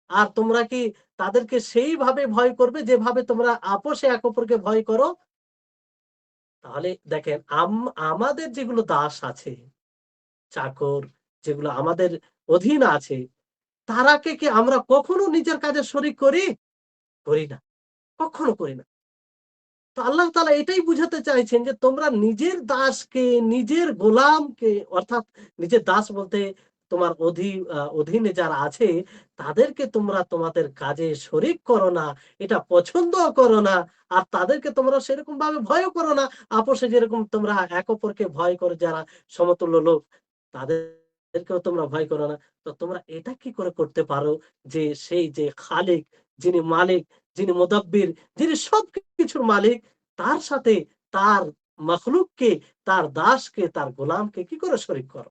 আর তোমরা কি তাদেরকে সেইভাবে ভয় করবে যেভাবে তোমরা আপোষে একে অপরকে ভয় করো? তাহলে দেখেন আমাদের যেগুলো দাস আছে, চাকর যেগুলো আমাদের অধীন আছে, তারাকে কি আমরা কখনো নিজের কাজে শরিক করি? করি না। কখনো করি না। তো আল্লাহ তাআলা এটাই বুঝাতে চাইছেন যে তোমরা নিজের দাসকে, নিজের গোলামকে অর্থাৎ নিজের দাস বলতে তোমার অধীনে যারা আছে তাদেরকে তোমরা তোমাদের কাজে শরিক করো না। এটা পছন্দও করো না। আর তাদেরকে তোমরা সেরকম ভাবে ভয়ও করো না। আপোষে যেরকম তোমরা এক অপরকে ভয় করো যারা সমতুল্য লোক, তাদেরকেও তোমরা ভয় করো না। তো তোমরা এটা কি করে করতে পারো যে সেই যে খালিক, যিনি মালিক, যিনি মুদাব্বির, যিনি সবকিছুর মালিক তার সাথে তার মখলুককে, তার দাসকে, তার গোলামকে কি করে শরিক করো?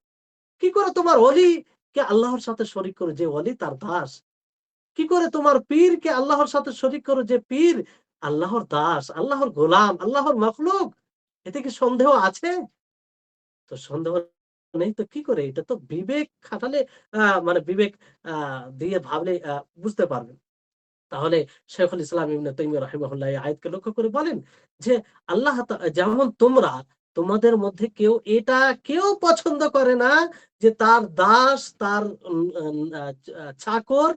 কি করে তোমার অলিকে আল্লাহর সাথে শরিক করো যে অলি তার দাস? কি করে তোমার পীরকে আল্লাহর সাথে শরিক করো যে পীর আল্লাহর দাস, আল্লাহর গোলাম, আল্লাহর মখলুক? এতে কি সন্দেহ আছে? তো সন্দেহ নেই তো কি করে? এটা তো বিবেক খাটালে মানে বিবেক দিয়ে ভাবলে বুঝতে পারবেন। তাহলে শেখুল ইসলাম ইবনে তাইমিয়া রাহিমাহুল্লাহ এই আয়াতকে লক্ষ্য করে বলেন যে আল্লাহ যেমন তোমরা তোমাদের মধ্যে কেউ পছন্দ করে না যে তার দাস তার চাকর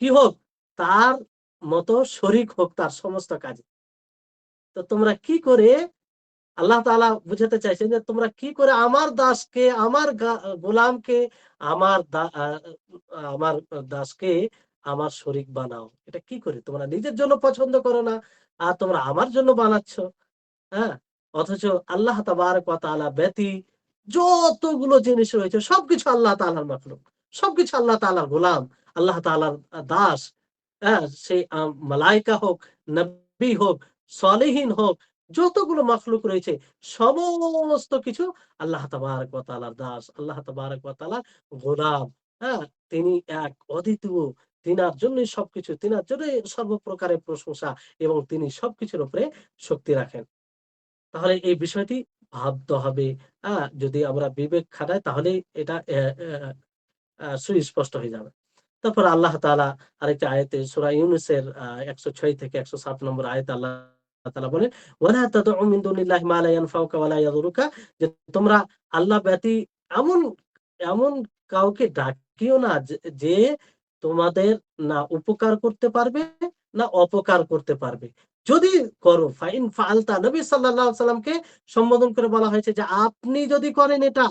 কি হোক, তার মতো শরিক হোক তার সমস্ত কাজে। তো তোমরা কি করে, আল্লাহ তাআলা বুঝাতে চাইছেন যে তোমরা কি করে আমার দাসকে, আমার গোলামকে, আমার আমার দাসকে আমার শরীক বানাও। এটা কি করে? তোমরা নিজের জন্য পছন্দ করো না, আর তোমরা আমার জন্য বানাচ্ছ। হ্যাঁ? অথচ আল্লাহ তাবারক ওয়া তাআলা ব্যতী যতগুলো জিনিস রয়েছে সবকিছু আল্লাহ তাআলার মাখলুক। সবকিছু আল্লাহ তাআলার গোলাম, আল্লাহ তাআলার দাস। হ্যাঁ? সেই মালায়েকা হোক, নবী হোক, সলিহিন হোক, যতগুলো মাখলুক রয়েছে সমস্ত কিছু আল্লাহ তাবারক ওয়া তাআলার দাস, আল্লাহ তাবারক ওয়া তাআলার গোলাম। হ্যাঁ? তিনি এক অদ্বিতীয়, তিনার জন্যই সবকিছু, তিনার জন্যই সর্বপ্রকারের প্রশংসা এবং তিনি সবকিছুর উপরে শক্তি রাখেন। তাহলে এই বিষয়টি ভাবতে হবে। যদি আমরা বিবেক খাটাই তাহলেই এটা সুস্পষ্ট হয়ে যাবে। তারপর আল্লাহ তাআলা আরেকটা আয়াতে সূরা ইউনূসের ১০৬ থেকে ১০৭ নম্বর আয়াতে আল্লাহ তাআলা বলেন, "ওয়ালা তাদউ মিন দুনিল্লাহি মা লা ইয়ানফাউকা ওয়া লা ইয়াদুরুকা", যে তোমরা আল্লাহ ব্যতী এমন এমন কাউকে ডাকিও না যে তোমাদের না উপকার করতে পারবে না অপকার করতে পারবে। যদি করো ফাইন ফাআলতা, নবী সাল্লাল্লাহু আলাইহি সাল্লামকে সম্বোধন করে বলা হয়েছে যে আপনি যদি করেন এটা,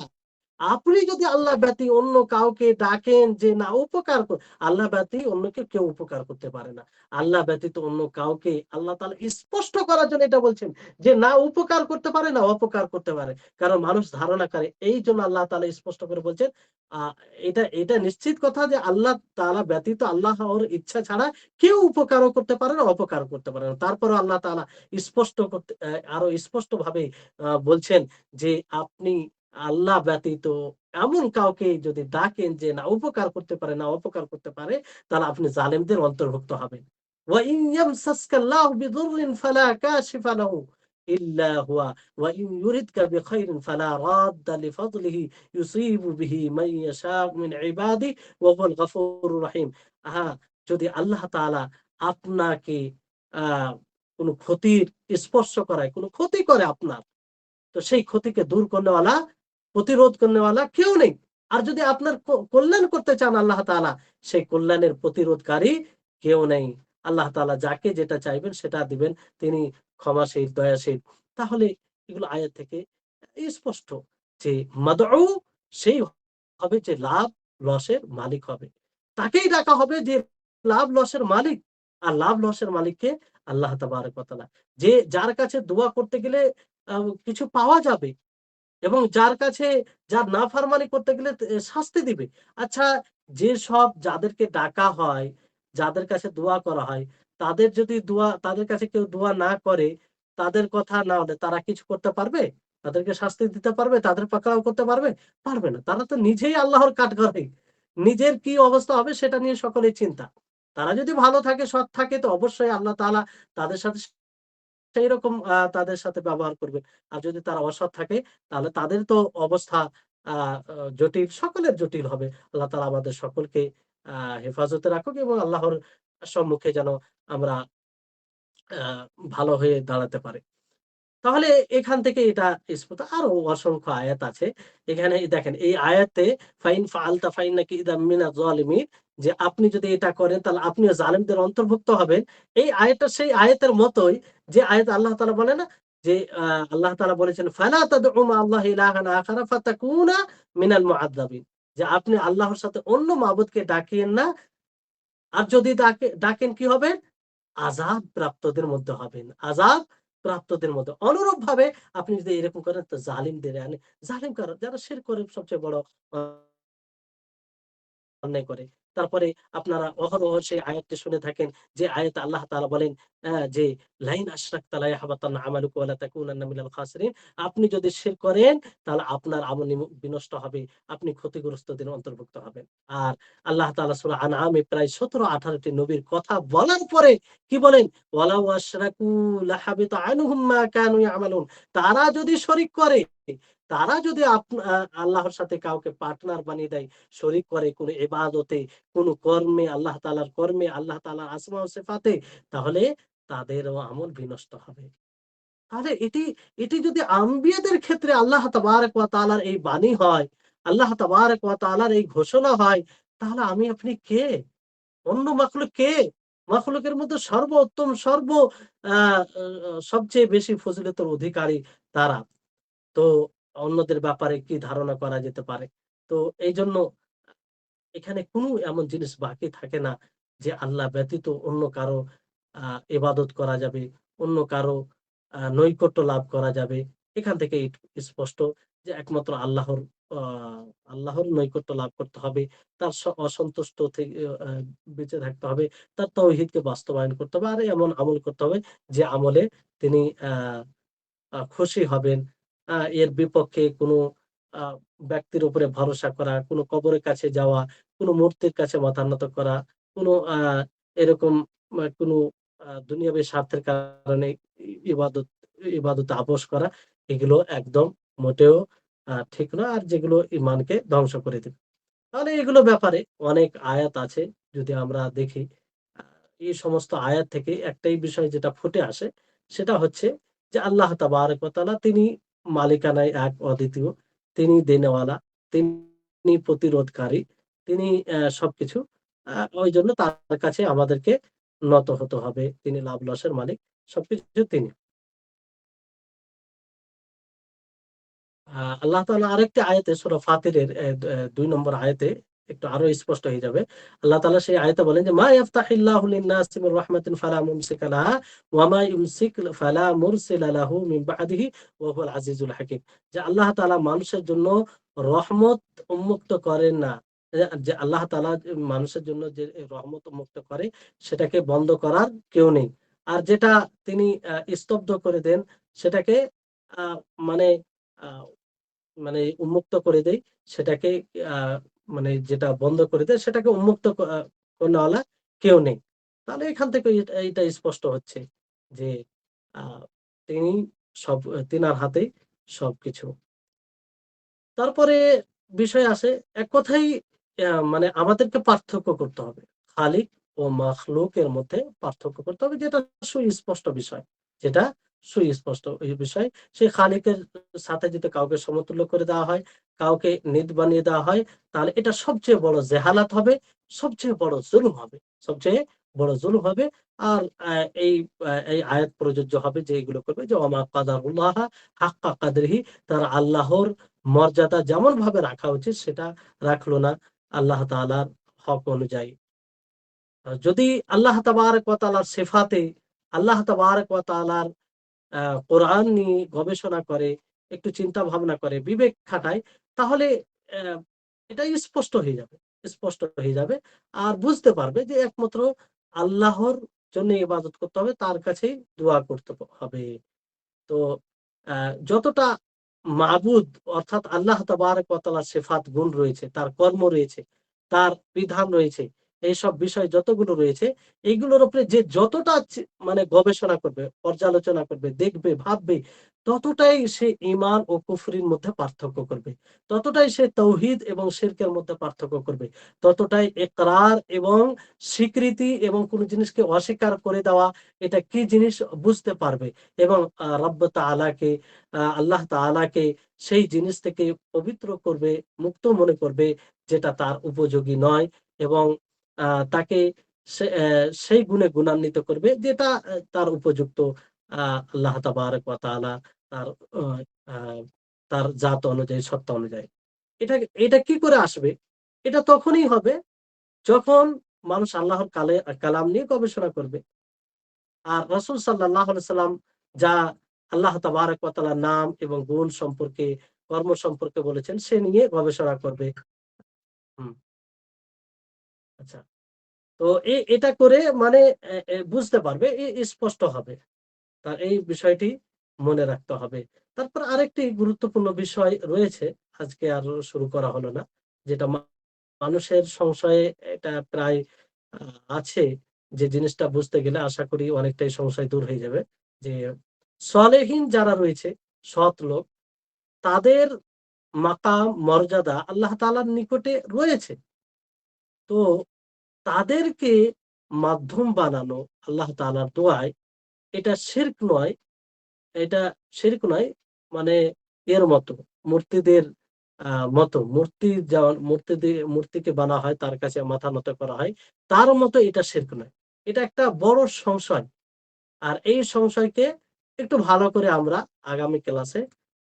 আপনি যদি আল্লাহ ব্যতী অন্য কাউকে ডাকেন যে না উপকার আল্লাহ ব্যতী অন্যকে কেউ উপকার করতে পারে না। আল্লাহ ব্যতীত অন্য কাউকে আল্লাহ তাআলা স্পষ্ট করার জন্য এটা বলছেন যে না উপকার করতে পারে না অপকার করতে পারে। কারণ মানুষ ধারণা করে। এইজন্য আল্লাহ তাআলা স্পষ্ট করে বলছেন আ এটা এটা নিশ্চিত কথা যে আল্লাহ তাআলা ব্যতীত আল্লাহর ইচ্ছা ছাড়া কেউ উপকারও করতে পারে না, অপকারও করতে পারে না। তারপরেও আল্লাহ তাআলা স্পষ্ট করতে আরো স্পষ্টভাবে বলছেন যে আপনি আল্লাহ ব্যতীত এমন কাউকে যদি ডাকেন যে না উপকার করতে পারে না অপকার করতে পারে, তাহলে আপনি জালেমদের অন্তর্ভুক্ত হবেন। ওয়া ইন ইয়ামসাসকা আল্লাহু বিদুররিন ফালা কাশিফা লাহু ইল্লা হুয়া ওয়া ইন ইউরিদকা বিখাইরিন ফালা রাদ্দা লিফাদলিহি ইউসিবু বিহি মান ইয়াশাউ মিন ইবাদিহি ওয়া হুয়াল গফুরুর রহিম। হ্যাঁ, যদি আল্লাহ তাআলা আপনাকে আ কোন ক্ষতির স্পর্শ করায়, কোন ক্ষতি করে আপনার, তো সেই ক্ষতিকে দূর করনেওয়ালা, প্রতিরোধ করনেওয়ালা কেউ নেই। আর যদি আপনার কল্যাণ করতে চান আল্লাহ তাআলা, সেই কল্যাণের প্রতিরোধকারী কেউ নেই। আল্লাহ তাআলা যাকে যেটা চাইবেন সেটা দিবেন। তিনি ক্ষমাশীল, দয়াশীল। তাহলে এগুলো আয়াত থেকে স্পষ্ট যে মাদউ সেই হবে যে লাভ লসের মালিক হবে। তাকেই ডাকা হবে যে লাভ লসের মালিক। আর লাভ লসের মালিককে আল্লাহ তাবারক ওয়া তাআলা। যার কাছে দোয়া করতে গেলে আ কিছু পাওয়া যাবে এবং যার নাফরমানি করতে গেলে শাস্তি দিবে। আচ্ছা, যাদেরকে ডাকা হয়, যাদের কাছে দোয়া করা হয়, তাদের কাছে কেউ দোয়া না করে, তাদের কথা না হলে তারা কিছু করতে পারবে? তাদেরকে শাস্তি দিতে পারবে? তাদের পাকড়াও করতে পারবে? পারবে না। তারা তো নিজেই আল্লাহর কাঠগড়াই। নিজের কি অবস্থা হবে সেটা নিয়ে সকলের চিন্তা। তারা যদি ভালো থাকে, সৎ থাকে তো অবশ্যই আল্লাহ তাআলা তাদের সাথে সেইরকম তাদের সাথে ব্যবহার করবেন। আর যদি তারা অসৎ থাকে তাহলে তাদের তো অবস্থা আ আ জটিল, সকলের জটিল হবে। আল্লাহ তাআলা আমাদের সকলকে আ হেফাজতে রাখুক এবং আল্লাহর সম্মুখে যেন আমরা আ ভালো হয়ে দাঁড়াতে পারি। তাহলে এখান থেকে এটা স্পষ্ট। আরো অসংখ্য আয়াত আছে। এখানে দেখেন এই আয়াতে ফাইন ফাআলতা ফাইন্নাকা ইযাম মিনাজ জালিমিন, যে আপনি যদি এটা করেন তাহলে আপনিও জালিমদের অন্তর্ভুক্ত হবেন। এই আয়াতটা সেই আয়াতের মতোই যে আয়াতে আল্লাহ তাআলা বলে না যে আল্লাহ তাআলা বলেছেন ফালা তাদউ মা আল্লাহি ইলাহান আখারা ফাতাকুনা মিনাল মুআযযাবিন, যে আপনি আল্লাহর সাথে অন্য মাবুদকে ডাকিয়েন না। আর যদি ডাকেন কি হবে? আযাব প্রাপ্তদের মধ্যে হবেন। আযাব প্রাপ্তদের মধ্যে। অনুরূপভাবে আপনি যদি এরকম করেন তো জালিমদের জালিম কারা? যারা শিরক করে সবচেয়ে বড় আ অন্যায় করে। তারপরে আপনারা অহরহ সেই আয়াতটি শুনে থাকেন যে আয়াতে আল্লাহ তাআলা বলেন যে লাইন আশরাকতা লা ইয়াহবাতান্না আমালুকা ওয়া লা তাকুনান্না মিনাল খাসিরিন। আপনি যদি শিরক করেন তাহলে আপনার আমল বিনষ্ট হবে। আপনি ক্ষতিগ্রস্তদের অন্তর্ভুক্ত হবেন। আর আল্লাহ তাআলা সূরা আনআমে প্রায় ১৭-১৮ টি নবীর কথা বলার পরে কি বলেন? ওয়ালাউ আশরাকু লাহাবিতা আনহুম মা কানু ইয়ামালুন। তারা যদি শরিক করে তারা যদি আল্লাহর সাথে কাউকে পার্টনার বানিয়ে দেয়, শরীক করে কোনো ইবাদতে, কোনো কর্মে, আল্লাহ তাআলার কর্মে, আল্লাহ তাআলার আসমা ও সিফাতে, তাহলে তাদেরও আমল বিনষ্ট হবে। তাহলে এটি এটি যদি আম্বিয়াদের ক্ষেত্রে আল্লাহ তাবারাক ওয়া তাআলার এই বাণী হয়, আল্লাহ তাবারাক ওয়া তাআলার এই ঘোষণা হয়, তাহলে আমি আপনি কে? অন্য মাখলুক কে? মাখলুকের মধ্যে সর্বোত্তম আ আ সবচেয়ে বেশি ফজিলতের অধিকারী তারা। তো অন্যদের ব্যাপারে কি ধারণা করা যেতে পারে? তো এইজন্য এখানে কোনো এমন জিনিস বাকি থাকে না যে আল্লাহ ব্যতীত অন্য কারো আ ইবাদত করা যাবে, অন্য কারো নৈকট্য লাভ করা যাবে। এখান থেকে স্পষ্ট যে একমাত্র আ আল্লাহর নৈকট্য লাভ করতে হবে। তার অসন্তুষ্ট থেকে বেঁচে থাকতে হবে। তার তাওহীদকে বাস্তবায়ন করতে হবে। আর এমন আমল করতে হবে যে আমলে তিনি আ খুশি হবেন। এর বিপক্ষে কোনো আ ব্যক্তির উপরে ভরসা করা, কোনো কবরের কাছে যাওয়া, কোনো মূর্তির কাছে মাথা নত করা, কোনো এরকম কোনো দুনিয়াবী স্বার্থের কারণে ইবাদত ইবাদতে আপোস করা, এগুলো একদম মোটেও ঠিক নয়। আর যেগুলো ঈমানকে ধ্বংস করে দেবে। তাহলে এগুলো ব্যাপারে অনেক আয়াত আছে। যদি আমরা দেখি, আ এই সমস্ত আয়াত থেকে একটাই বিষয় যেটা ফুটে আসে, সেটা হচ্ছে যে আল্লাহ তাবারাক ওয়া তাআলা তিনি মালিকানায় এক অদ্বিতীয়, তিনি দেনেওয়ালা, তিনি প্রতিরোধকারী, তিনি সবকিছু। ওইজন্য তার কাছে আমাদেরকে নত হতে হবে। তিনি লাভ লসের মালিক। সবকিছু তিনি। আল্লাহ তাআলা আরেকটি আয়াতে সূরা ফাতিরের ২ নম্বর আয়াতে একটু আরো স্পষ্ট হয়ে যাবে। আল্লাহ তাআলা সেই আয়াতে বলেন যে, "মা ইয়াফতাহিল্লাহু লিন-নাসি মির রাহমাতিন ফালা মুমসিকা লাহা ওয়া মা ইউমসিক ফালা মুরসিলা লাহু মিন বা'দিহি ওয়া হুয়াল আজিজুল হাকীম।" যে আল্লাহ তাআলা মানুষের জন্য রহমত উন্মুক্ত করেন না। যে আল্লাহ তাআলা মানুষের জন্য যে রহমত উন্মুক্ত করে, সেটাকে বন্ধ করার কেউ নেই। আর যেটা তিনি স্তব্ধ করে দেন, সেটাকে আ মানে আ মানে উন্মুক্ত করে দেই, সেটাকে আ মানে যেটা বন্ধ করে দেয় সেটাকে উন্মুক্ত করেওয়ালা কেউ নেই। তাহলে এখান থেকে এইটা স্পষ্ট হচ্ছে যে আ তিনি সব তিনার হাতেই সবকিছু। তারপরে বিষয় আসে, এক কথায় মানে আমাদেরকে পার্থক্য করতে হবে। খালিক ও মাখলুকের মধ্যে পার্থক্য করতে হবে, যেটা সুস্পষ্ট বিষয়। যেটা সুস্পষ্ট এই বিষয়। সেই খালিকের সাথে যদি কাউকে সমতুল্য করে দেওয়া হয়, কাউকে নিদ বানিয়ে দেওয়া হয়, তাহলে এটা সবচেয়ে বড় জেহালাত হবে, সবচেয়ে বড় জুলুম হবে। সবচেয়ে বড় জুলুম হবে। আর এই এই আয়াত প্রযোজ্য হবে যে এগুলো করবে যে ওমা কাদারুল্লাহ হাক্কা কাদরিহি, তারা আল্লাহর মর্যাদা যেমনভাবে রাখা উচিত সেটা রাখলো না আল্লাহ তাআলার হক অনুযায়ী। যদি আল্লাহ তাবারাক ওয়া তাআলার সিফাতে, আল্লাহ তাবারাক ওয়া তাআলার আ কোরআন নিয়ে গবেষণা করে, একটু চিন্তা ভাবনা করে, বিবেক খাটায়, তাহলে অ্যা এটা স্পষ্ট হয়ে যাবে। স্পষ্ট হয়ে যাবে। আর বুঝতে পারবে যে একমাত্র আল্লাহর জন্য ইবাদত করতে হবে, তার কাছেই দোয়া করতে হবে। তো আ যতটা মাবুদ অর্থাৎ আল্লাহ তাবারাক ওয়া তাআলার সিফাত গুণ রয়েছে, তার কর্ম রয়েছে, তার বিধান রয়েছে, এইসব বিষয় যতগুলো রয়েছে, এইগুলোর উপরে যে যতটা মানে গবেষণা করবে, পর্যালোচনা করবে, দেখবে, ভাববে, ততটাই সে ঈমান ও কুফরির মধ্যে পার্থক্য করবে। ততটাই সে তাওহীদ এবং শিরকের মধ্যে পার্থক্য করবে। ততটাই ইকরার এবং স্বীকৃতি এবং কোন জিনিসকে অস্বীকার করে দেওয়া, এটা কি জিনিস বুঝতে পারবে। এবং রব্ব তাআলাকে, আল্লাহ তাআলাকে সেই জিনিস থেকে পবিত্র করবে, মুক্ত মনে করবে যেটা তার উপযোগী নয়, এবং আ তাকে সেই গুণে গুণান্বিত করবে যেটা তার উপযুক্ত। আ আল্লাহ তাবারাক ওয়া তাআলা তার অ আ তার জাত অনুযায়ী, সত্তা অনুযায়ী। এটা এটা কি করে আসবে? এটা তখনই হবে যখন মানুষ আল্লাহর কালাম নিয়ে গবেষণা করবে। আর রাসূল সাল্লাল্লাহু আলাইহি সাল্লাম যা আল্লাহ তাবারাক ওয়া তাআলার নাম এবং গুণ সম্পর্কে, কর্ম সম্পর্কে বলেছেন, সে নিয়ে গবেষণা করবে। হুম, আচ্ছা। তো এটা করে মানে বুঝতে পারবে, স্পষ্ট হবে। তার এই বিষয়টি মনে রাখতে হবে। তারপর আরেকটি গুরুত্বপূর্ণ বিষয় রয়েছে, আজকে আর শুরু করা হলো না। যেটা মানুষের সংশয়ে এটা প্রায় আ আছে, যে জিনিসটা বুঝতে গেলে আশা করি অনেকটাই সংশয় দূর হয়ে যাবে। যে সলেহীন যারা রয়েছে, সৎ লোক, তাদের মাকাম মর্যাদা আল্লাহ তাআলার নিকটে রয়েছে। তো তাদেরকে মাধ্যম বানানো আল্লাহ তাআলার দোয়ায়, এটা শিরক নয়, এটা শিরক নয়। মানে এর মতো মূর্তিদের মতো, মূর্তি যেমন মূর্তিকে বানা হয়, তার কাছে মাথা নত করা হয়, তার মতো এটা শিরক নয়। এটা একটা বড় সংশয়। আর এই সংশয়কে একটু ভালো করে আমরা আগামী ক্লাসে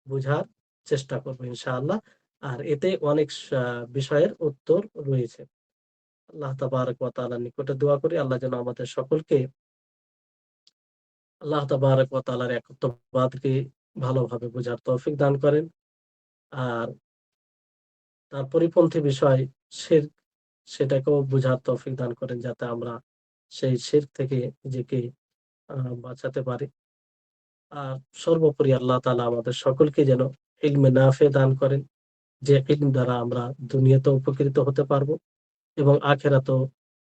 বুঝার চেষ্টা করব ইনশাআল্লাহ। আর এতে অনেক বিষয়ের উত্তর রয়েছে। আল্লাহ তাবারক ওয়া তাআলার নিকটে দোয়া করি, আল্লাহ যেন আমাদের সকলকে আল্লাহ তাবারক ওয়া তাআলার একত্ববাদকে ভালোভাবে বোঝার তৌফিক দান করেন। আর তার পরিপন্থী বিষয় শিরক, সেটাকেও বোঝার তৌফিক দান করেন, যাতে আমরা সেই শিরক থেকে নিজেকে বাঁচাতে পারি। আর সর্বোপরি আল্লাহ তাআলা আমাদের সকলকে যেন ইলমে নাফে দান করেন, যে ইলম দ্বারা আমরা দুনিয়াতেও উপকৃত হতে পারবো এবং আখিরাতেও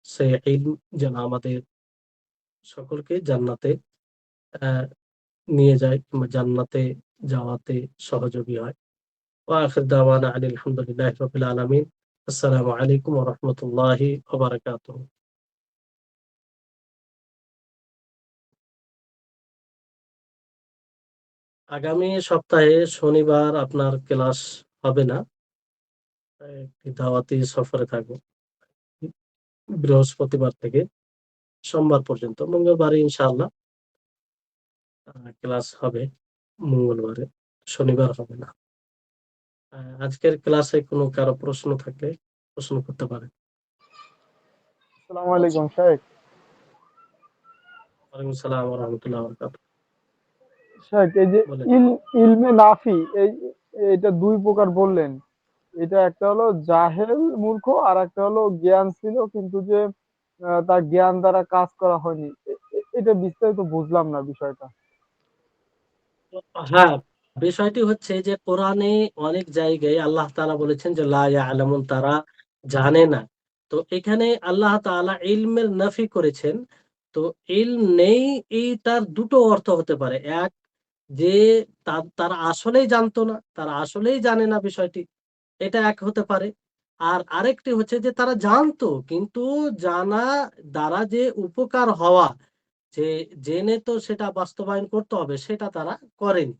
সেই ইলম যেন আমাদের সকলকে জান্নাতে আহ নিয়ে যায়, কিংবা জান্নাতে যাওয়াতে সহযোগী হয়। ওয়া আখির দাওয়ানা আনিল হামদুলিল্লাহি রাব্বিল আলামিন। আসসালামু আলাইকুম ওয়া রাহমাতুল্লাহি ওয়া বারাকাতুহু। আগামী সপ্তাহে শনিবার আপনার ক্লাস হবে না, একটি দাওয়াতি সফরে থাকবো। বৃহস্পতিবার থেকে সোমবার পর্যন্ত, মঙ্গলবারে ইনশাআল্লাহ ক্লাস হবে, মঙ্গলবারে, শনিবার হবে না। আজকের ক্লাসে কোনো কারো প্রশ্ন থাকলে প্রশ্ন করতে পারে। আসসালামু আলাইকুম শাইখ। ওয়ালাইকুম আসসালাম ওয়া রাহমাতুল্লাহি ওয়া বারাকাতুহু। শাইখ, এই যে বলেন। ইলমে নাফি, এটা দুই প্রকার বললেন। এটা একটা হলো জাহেল মূর্খ, আর একটা হলো জ্ঞান ছিল কিন্তু যে তার জ্ঞান দ্বারা কাজ করা হয়নি। এটা বিস্তারিত বুঝলাম না বিষয়টা। হ্যাঁ, বিষয়টি হচ্ছে যে কোরআনে অনেক জায়গায় আল্লাহ তাআলা বলেছেন যে লা ইয়ালামুন, তারা জানে না। তো এখানে আল্লাহ তাআলা ইলমের নাফি করেছেন। তো ইলম নেই, এই তার দুটো অর্থ হতে পারে। এক, যে তারা আসলেই জানতো না, তারা আসলেই জানে না বিষয়টি, এটা এক হতে পারে। আর আরেকটি হচ্ছে যে তারা জানতো, কিন্তু জানা দ্বারা যে উপকার হওয়া, যে জেনে তো সেটা বাস্তবায়ন করতে হবে, সেটা তারা করেনি।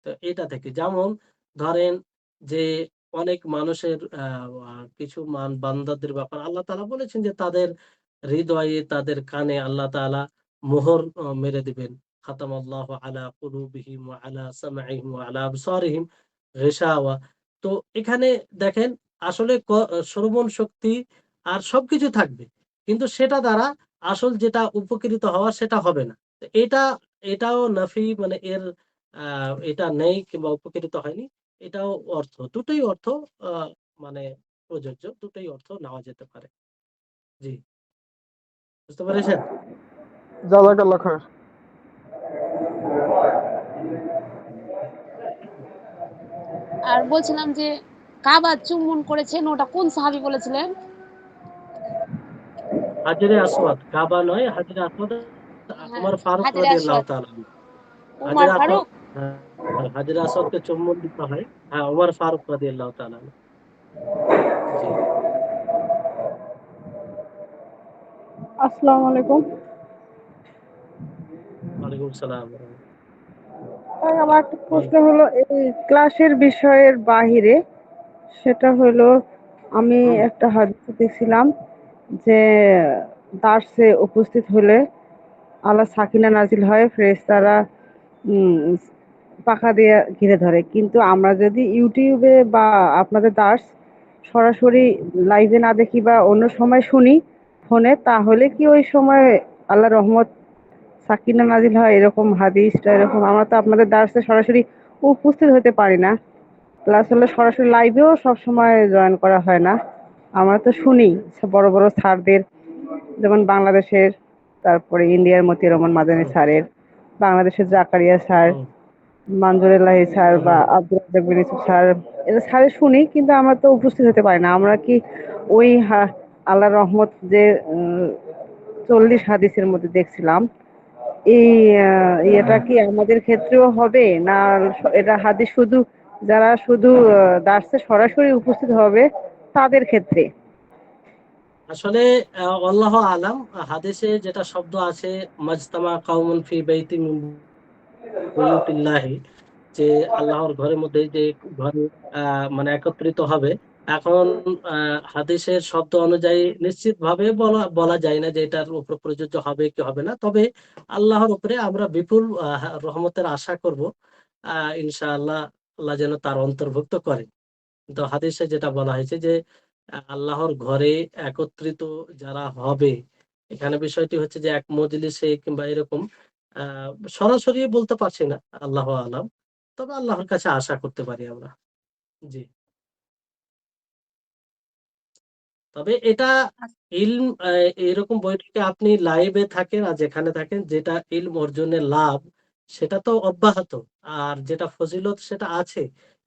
তো এটা থেকে যেমন ধরেন যে অনেক মানুষের কিছু বান্দাদের ব্যাপার আল্লাহ তাআলা বলেছেন যে তাদের হৃদয়ে, তাদের কানে আল্লাহ তাআলা মোহর মেরে দিবেন। খাতামাল্লাহু আলা কুলুবিহিম ওয়া আলা সামঈহিম ওয়া আলা আবসারিহিম গিশাওয়া। তো এখানে দেখেন, আসলে শ্রবণ শক্তি আর সবকিছু থাকবে, কিন্তু সেটা দ্বারা আসল যেটা উপকৃত হওয়া সেটা হবে না। তো এটাও নাফি, মানে এর এটা নেই কিংবা উপকৃত হয়নি, এটাও অর্থ, দুটোই অর্থ আহ, মানে প্রযোজ্য, দুটোই অর্থ নেওয়া যেতে পারে। জি, বুঝতে পেরেছেন? জাযাকাল্লাহ খায়ের। আর বলছিলাম যে কাবা চুম্বন করেছেন, ওটা কোন সাহাবী বলেছিলেন? হাজরে আসওয়াদ, কাবা নয়, হাজরে আসওয়াদ হ্যাঁ, উমর ফারুক হাজরে রাদিয়াল্লাহু আসওয়াদ। তাআলা আনহু। উমার হাজরে আসওয়াদ, ফারুক। হ্যাঁ, হাজরে আসওয়াদকে চুম্বন দিতে হয়, হ্যাঁ, উমর ফারুক রাদিয়াল্লাহু তাআলা আনহু। জি, আসসালামু আলাইকুম। ওয়ালাইকুম সালাম ওয়া রাহমাতুল্লাহ। আমার একটা বলেন। প্রশ্ন হলো, এই ক্লাসের বিষয়ের বাহিরে, সেটা হলো, আমি হুম। একটা হাদিস দেখছিলাম যে দার্সে উপস্থিত হলে আল্লাহ সাকিনা নাজিল হয়, ফেরেশতারা পাখা দিয়ে ঘিরে ধরে। কিন্তু আমরা যদি ইউটিউবে বা আপনাদের দার্স সরাসরি লাইভে না দেখি বা অন্য সময় শুনি ফোনে, তাহলে কি ওই সময় আল্লাহ রহমত সাকিনা নাজিল হয়? এরকম হাদিসটা এরকম, আমরা তো আপনাদের দার্সে সরাসরি উপস্থিত হতে পারি না, প্লাস হলো সরাসরি লাইভেও সবসময় জয়েন করা হয় না। আমরা তো শুনি বড় বড় স্যারদের, যেমন বাংলাদেশের, তারপরে ইন্ডিয়ার মতি রহমান মাদানী হুম। স্যারের, বাংলাদেশের জাকারিয়া স্যার, হুম। মানজুরুল্লাহ স্যার বা হুম। আব্দুল রাজ্জাক বিন ইউসুফ স্যার, এদের স্যারের শুনি, কিন্তু আমরা তো উপস্থিত হতে পারি না। আমরা কি ওই আল্লাহর রহমত যে 40 হাদিসের মধ্যে দেখছিলাম, এই ইয়েটা হ্যাঁ, কি আমাদের ক্ষেত্রেও হবে, না এটা হাদিস শুধু যারা শুধু দার্সে সরাসরি উপস্থিত হবে তাদের ক্ষেত্রে? আসলে আল্লাহ আলাম, হাদিসে যেটা শব্দ আছে, মাজতামা কাউমুন ফি বাইতিন মিন বুয়ুতিল্লাহি, যে আল্লাহর ঘরের মধ্যে যে ঘরে মানে একত্রিত হবে। এখন হাদিসের শব্দ অনুযায়ী নিশ্চিত ভাবে বলা বলা যায় না যে এটার উপর প্রযোজ্য হবে কি হবে না, তবে আল্লাহর উপরে আমরা বিপুল রহমতের আশা করব। ইনশাআল্লাহ আল্লাহ যেন তার অন্তর্ভুক্ত করে। তো হাদিসে যেটা বলা হয়েছে যে আল্লাহর ঘরে একত্রিত যারা হবে, এখানে বিষয়টি হচ্ছে যে এক মজলিসে কিংবা এরকম আহ সরাসরি বলতে পারছি না, আল্লাহ আলাম, তবে আল্লাহর কাছে আশা করতে পারি আমরা। জি, তবে এটা ইলম, এরকম বইটিকে আপনি লাইভে থাকেন আর যেখানে থাকেন, যেটা ইলম অর্জনের লাভ সেটা তো অব্যাহত, আর যেটা ফজিলত সেটা আছে।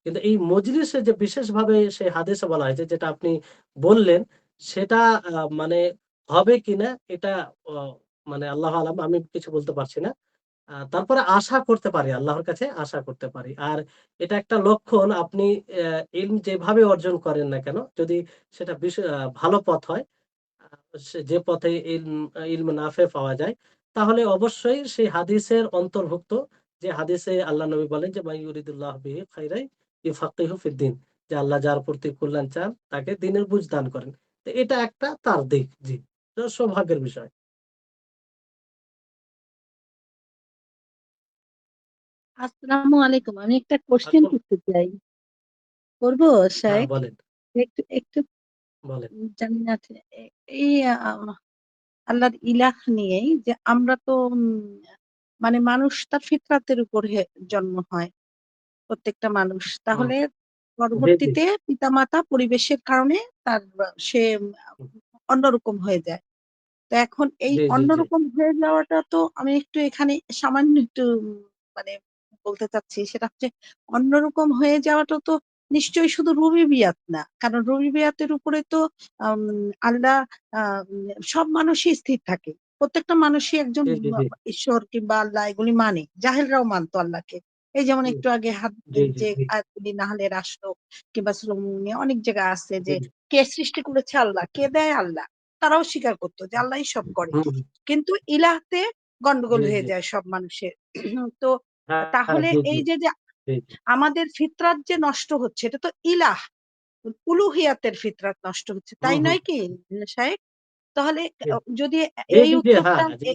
কিন্তু এই মজলিসে যে বিশেষভাবে সেই হাদিসে বলা হয়েছে যেটা আপনি বললেন, সেটা মানে হবে কিনা এটা আহ, মানে আল্লাহ আলাম, আমি কিছু বলতে পারছি না। তারপরে আশা করতে পারি, আল্লাহর কাছে আশা করতে পারি। আর এটা একটা লক্ষণ, আপনি ইলম যেভাবে অর্জন করেন না কেন, যদি সেটা ভালো পথ হয়, যে পথে ইলম ইলম নাফে পাওয়া যায়, তাহলে অবশ্যই সেই হাদিসের অন্তর্ভুক্ত, যে হাদিসে আল্লাহ নবী বলেন যে মাই ইউরিদুল্লাহ বিহি খাইরাই ইউফাক্কিহু ফিদ্দিন, যে আল্লাহ যার প্রতি কল্যাণ চান তাকে দ্বীনের বুঝ দান করেন। তো এটা একটা তার দিক। জি, তো সৌভাগ্যের বিষয়। আসসালামু আলাইকুম। আমি একটা কোশ্চেন এখন করতে চাই। করবো হ্যাঁ, শায়েখ? বলেন একটু একটু বলেন। জানি না এই আল্লাহর ইলাহ নিয়েই, যে আমরা তো মানে মানুষ তার ফিতরাতের উপর জন্ম হয় প্রত্যেকটা মানুষ। হুম, তাহলে জি জি পরবর্তীতে পিতামাতা পরিবেশের কারণে তার সে হুম, অন্যরকম হয়ে যায়। তো এখন এই জি জি জি অন্যরকম হয়ে যাওয়াটা, তো আমি একটু এখানে সামান্য একটু মানে বলতে চাচ্ছি, সেটা হচ্ছে অন্যরকম হয়ে যাওয়াটা তো নিশ্চয়ই শুধু রুবিবিয়াত না, কারণ রুবিবিয়াতের উপরে তো আম, আল্লাহ সব মানুষই স্থির থাকে। প্রত্যেকটা মানুষই একজন জি জি জি ঈশ্বর কিংবা আল্লাহ এগুলি মানে, জাহেলরাও মানতো আল্লাহকে। এই যেমন জি একটু আগে জি জি যে জি আয়াতগুলি নাহলের আসলো, কিংবা অনেক জায়গায় আছে জি যে কে সৃষ্টি করেছে আল্লাহ, কে দেয় আল্লাহ, তারাও স্বীকার করতো যে আল্লাহই সব করে। হুম, কিন্তু ইলাহতে গন্ডগোল জি হয়ে জি যায় সব মানুষের। তো হ্যাঁ, তাহলে জি জি এই যে যে জি জি আমাদের ফিতরাত যে নষ্ট হচ্ছে, এটা তো ইলাহ উলুহিয়াতের ফিতরাত নষ্ট হচ্ছে, হুম তাই হুম নয় কি শায়েখ? তাহলে জি যদি জি এই জি জি, হ্যাঁ উত্তরটা জি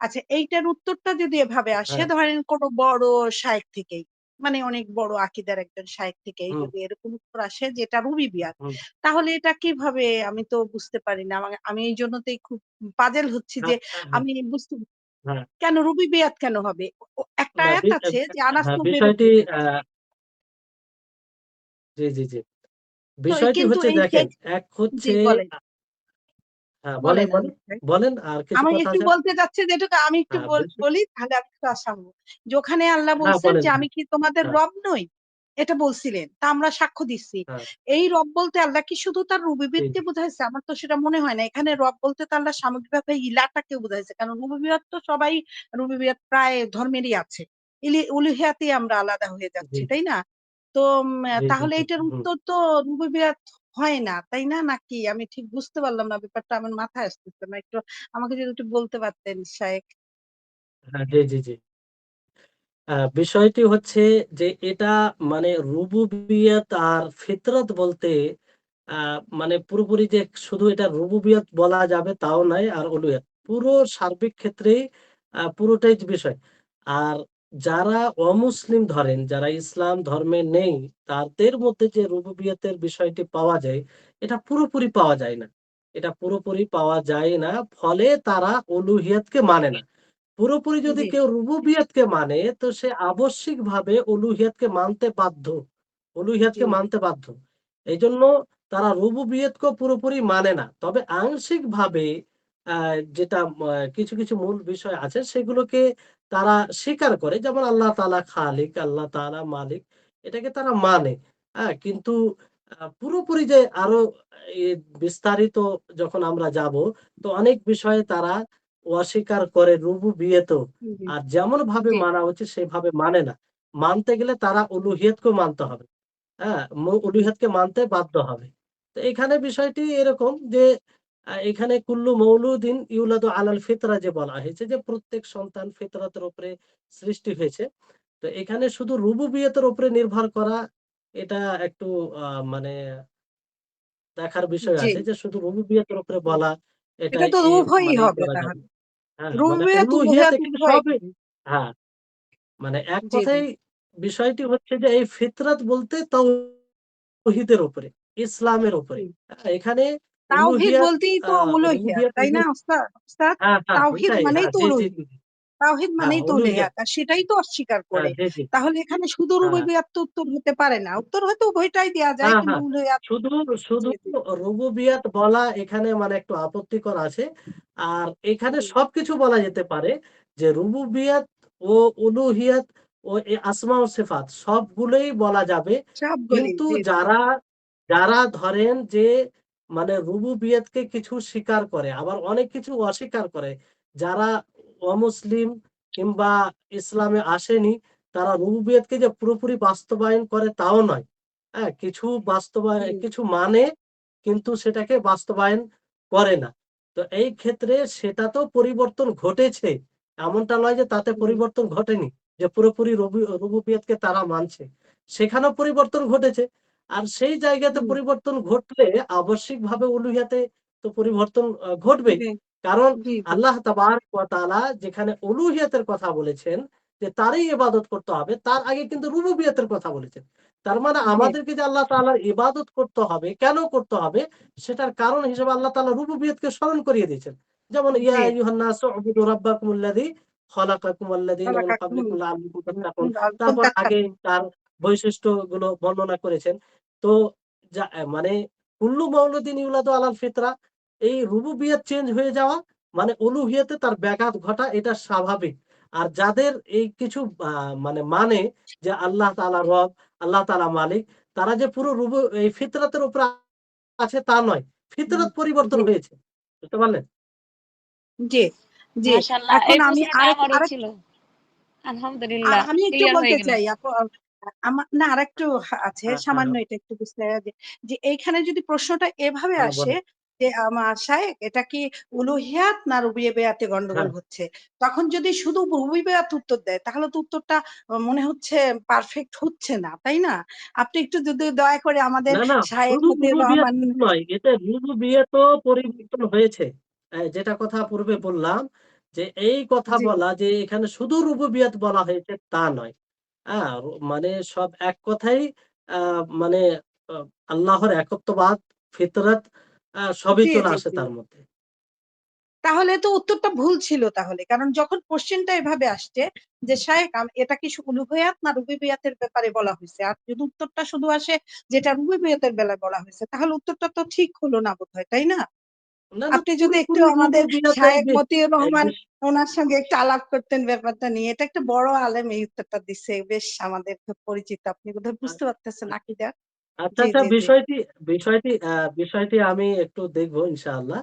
আচ্ছা, এইটার উত্তরটা যদি এভাবে আসে, হ্যাঁ ধরেন কোনো বড় শায়েখ থেকেই, মানে অনেক বড় আকিদার একজন শায়েখ থেকেই হুম যদি এরকম উত্তর আসে যেটা রুবিবিয়াত, হুম তাহলে এটা কিভাবে? আমি তো বুঝতে পারি না। আমি এই জন্যতেই খুব পাজেল হচ্ছি যে আচ্ছা, হ্যাঁ আমি বুঝতে, হ্যাঁ কেন রুবিবিয়াত কেন হবে? একটা না, আয়াত আছে যে হ্যাঁ আনাস্তু বিষয়টি বেরব্বিকুম। জি জি জি, তো বিষয়টি কিন্তু হচ্ছে এই দেখেন, এক হচ্ছে জি বলেন, হ্যাঁ বলেন বলেন বলেন আমি চাই। বলেন, আর কিছু আমি কথা একটু আছে। বলতে চাচ্ছি, যেটুকু আমি একটু হ্যাঁ বলি, তাহলে আমি একটু আশা হবো। যে ওখানে আল্লাহ হ্যাঁ বলছেন বলেন, যে আমি কি তোমাদের হ্যাঁ রব নই, এটা বলছিলেন, তা আমরা সাক্ষ্য দিচ্ছি। হ্যাঁ এই রব বলতে আল্লাহ কি শুধু তার জি রুবিবিয়তকে জি বুঝাইছে? আমার তো সেটা মনে হয় না। এখানে রব বলতে তো আল্লাহ সামগ্রিকভাবে ইলাটাকে বুঝাইছে, কারণ রুবিবিয়ত তো সবাই, রুবিবিয়ত প্রায় ধর্মেরই আছে। উলুহিয়াতেই আমরা আলাদা হয়ে জি যাচ্ছি, তাই না? তো জি জি তাহলে জি এটার হুম উত্তর তো রুবিবিয়ত হয় না, তাই না? নাকি? আমি ঠিক বুঝতে পারলাম না, ব্যাপারটা আমার মাথায় আসতেছে না। একটু আমাকে যদি একটু বলতে পারতেন শায়েখ। হ্যাঁ জি জি জি, বিষয়টি হচ্ছে যে এটা মানে রুবুবিয়ত আর ফিতরত বলতে মানে পুরোপুরি যে শুধু এটা রুবুবিয়ত বলা যাবে তাও নয়, আর উলুহিয়ত পুরো সার্বিক ক্ষেত্রেই পুরোটাই যে বিষয়। আর যারা অমুসলিম ধরেন, যারা ইসলাম ধর্মে নেই, তাদের মধ্যে যে রুবুবিয়তের বিষয়টি পাওয়া যায়, এটা পুরোপুরি পাওয়া যায় না। এটা পুরোপুরি পাওয়া যায় না, ফলে তারা উলুহিয়তকে মানে না। পুরোপুরি যদি জি, কেউ রুবুবিয়তকে মানে, তো সে আবশ্যিকভাবে উলুহিয়তকে মানতে বাধ্য, জি, উলুহিয়তকে মানতে বাধ্য। এই জন্য তারা রুবুবিয়তকে পুরোপুরি মানে না, তবে আংশিক ভাবে যেটা কিছু কিছু মূল বিষয় আছে সেগুলোকে তারা স্বীকার করে, যেমন আল্লাহ তাআলা খালিক, আল্লাহ তাআলা মালিক, এটাকে তারা মানে। কিন্তু পুরোপুরি যে আরো এ বিস্তারিত যখন আমরা যাব, তো অনেক বিষয়ে তারা অস্বীকার করে রুবুবিয়ত, জি, আর যেমন ভাবে জি, মানা উচিত সেভাবে মানে না। মানতে গেলে তারা উলুহিয়তকে মানতে হবে। হ্যাঁ, উলুহিয়তকে মানতে বাধ্য হবে। তো এখানে বিষয়টি এরকম যে এখানে কুল্লু মৌলুদিন ইউলাদু আলাল ফিতরা যে বলা হয়েছে যে প্রত্যেক সন্তান ফিতরাতের উপরে সৃষ্টি হয়েছে। তো এখানে শুধু রুবুবিয়তের উপরে নির্ভর করা এটা একটু মানে দেখার বিষয় জি, আছে যে শুধু রুবুবিয়তের উপরে বলা এটা এটা তো উভয়ই মানে হবে করা যাবে তাহলে। না। হ্যাঁ, মানে রুবিয়াত উলুহিয়ত উলুহিয়াত এখানে উভয়। সবই। হ্যাঁ, মানে এক জি, জি। কথায় বিষয়টি হচ্ছে যে এই ফিতরাত বলতে তাওহীদের উপরে, ইসলামের উপরে। হুম। এখানে তাওহীদ উলুহিয়াত বলতেই তো উলুহিয়াত, রুবুবিয়াত তাই না ওস্তাদ? ওস্তাদ, হ্যাঁ, হ্যাঁ, তাওহীদ এটাই। মানেই হ্যাঁ, তো জি, জি, উলুহিয়াত। জি, জি। তাওহীদ হ্যাঁ, মানেই তো উলুহিয়াত। উলুহিয়াত। আর সেটাই তো অস্বীকার হ্যাঁ, করে। জি, জি। তাহলে এখানে শুধু হ্যাঁ, রুবুবিয়াত তো উত্তর হতে পারে না। উত্তর হয়তো উভয়টাই দেয়া যায় হ্যাঁ, কিন্তু হ্যাঁ। উলুহিয়াত। শুধু শুধু জি, জি, রুবুবিয়াত বলা এখানে মানে একটু আপত্তিকর আছে। আর এখানে জি। সবকিছু বলা যেতে পারে যে রুবুবিয়াত ও উলুহিয়াত ও আসমা ও সিফাত সবগুলোই বলা যাবে। সবগুলি। কিন্তু জি, জি। যারা যারা ধরেন যে মানে রুবুবিয়াতকে কিছু স্বীকার করে আবার অনেক কিছু অস্বীকার করে, যারা অমুসলিম কিংবা ইসলামে আসেনি তারা রুবুবিয়াতকে যে পুরোপুরি বাস্তবায়ন করে তাও নয়। হ্যাঁ, কিছু জি, কিছু মানে কিন্তু সেটাকে বাস্তবায়ন করে না। তো এই ক্ষেত্রে সেটা তো পরিবর্তন ঘটেছে। এমনটা নয় যে তাতে হুম, পরিবর্তন ঘটেনি। যে পুরোপুরি রুবুবিয়তকে তারা মানছে। সেখানেও পরিবর্তন ঘটেছে। আর সেই জায়গাতে হুম। পরিবর্তন ঘটলে আবশ্যিকভাবে উলুহিয়াতে তো পরিবর্তন ঘটবেই। জি, কারণ জি, জি, আল্লাহ তাবারক ওয়া তাআলা যেখানে উলুহিয়াতের কথা বলেছেন যে তারই ইবাদত করতে হবে, তার আগে কিন্তু রুবুবিয়তের কথা বলেছেন। তার মানে জি, আমাদেরকে যে আল্লাহ তাআলার ইবাদত করতে হবে, কেন করতে হবে? সেটার কারণ হিসেবে আল্লাহ তাআলা রুবুবিয়তকে স্মরণ করিয়ে দিয়েছেন। যেমন ইয়া জি। আইয়ুহান নাসু উবুদু রাব্বাকুমুল্লাযী খালাকাকুম ওয়াল্লাযীনা মিন খালাকাকুমুল ক্বাবলিকুম লাআল্লাকুম তাত্তাকুন। লাআল্লাকুম তারপর আগে তাত্তাকুন। তার বৈশিষ্ট্যগুলো বর্ণনা করেছেন। তো মানে কুল্লু মাউলুদিন ইউলাদু আলাল ফিতরা, এই রুবুবিয়ত চেঞ্জ হয়ে যাওয়া মানে উলুহিয়তে তার ব্যাঘাত ঘটা এটা স্বাভাবিক। আর যাদের এই কিছু মানে যে আল্লাহ তাআলা রব, আল্লাহ তাআলা মালিক, তারা যে পুরো এই ফিতরাতের উপরে আছে তা নয়। হুম, ফিতরাত পরিবর্তন জি, হয়েছে। বুঝতে পারলেন? জি, জি। মাশাআল্লাহ, এখন এই আমি প্রশ্নটা আরেক আমারও আরেক ছিল। আলহামদুলিল্লাহ, আমি একটু ক্লিয়ার হয়ে বলতে গেল। চাই আপু, আমার না আরেকটু আছে হ্যাঁ, হ্যাঁ, সামান্য, এটা একটু বুঝতে হবে যে যে এইখানে যদি প্রশ্নটা এভাবে হ্যাঁ, আসে বলেন। যে আমার শায়েখ এটা কি উলুহিয়াত না রুবিয়াতে গন্ডগোল হ্যাঁ। হচ্ছে, তখন যদি শুধু রুবিয়াত উত্তর দেয় তাহলে তো উত্তরটা মনে হচ্ছে পারফেক্ট হচ্ছে না, তাই না? আপনি একটু যদি দয়া করে আমাদের না, না, শায়েখ শুধু মতিউর রুবুবিয়ত রহমান। নয়। এতে রুবুবিয়তও পরিবর্তন হয়েছে। যেটা কথা পূর্বে বললাম যে এই কথা জি, বলা যে এখানে শুধু রুবুবিয়ত বলা হয়েছে তা নয়। হ্যাঁ, মানে সব এক কথাই আ মানে আ আল্লাহর একত্ববাদ, ফিতরাত সবই জি, চলে জি, আসে জি। তার মধ্যে। তাহলে তো উত্তরটা ভুল ছিল তাহলে। কারণ যখন কোশ্চেনটা এভাবে আসছে যে শায়েখ এটা কি উলুহিয়াত না রুবুবিয়াতের ব্যাপারে বলা হইছে? আর যদি উত্তরটা শুধু আসে যেটা রুবুবিয়াতের বেলায় বলা হইছে, তাহলে উত্তরটা তো ঠিক হলো না বোধহয়, তাই না? না, না, আপনি যদি একটু পুরোপুরি আমাদের রুবুবিয়তে শায়েখ মতিউর এই রহমান ওনার সঙ্গে একটু আলাপ করতেন ব্যাপারটা নিয়ে। এটা একটা বড় আলেম এই উত্তরটা দিছে। বেশ আমাদের খুব পরিচিত। আপনি বোধহয় বুঝতে পারতেছেন আকিদা। আচ্ছা, জি, আচ্ছা, জি, জি। বিষয়টি আমি একটু দেখবো ইনশাআল্লাহ।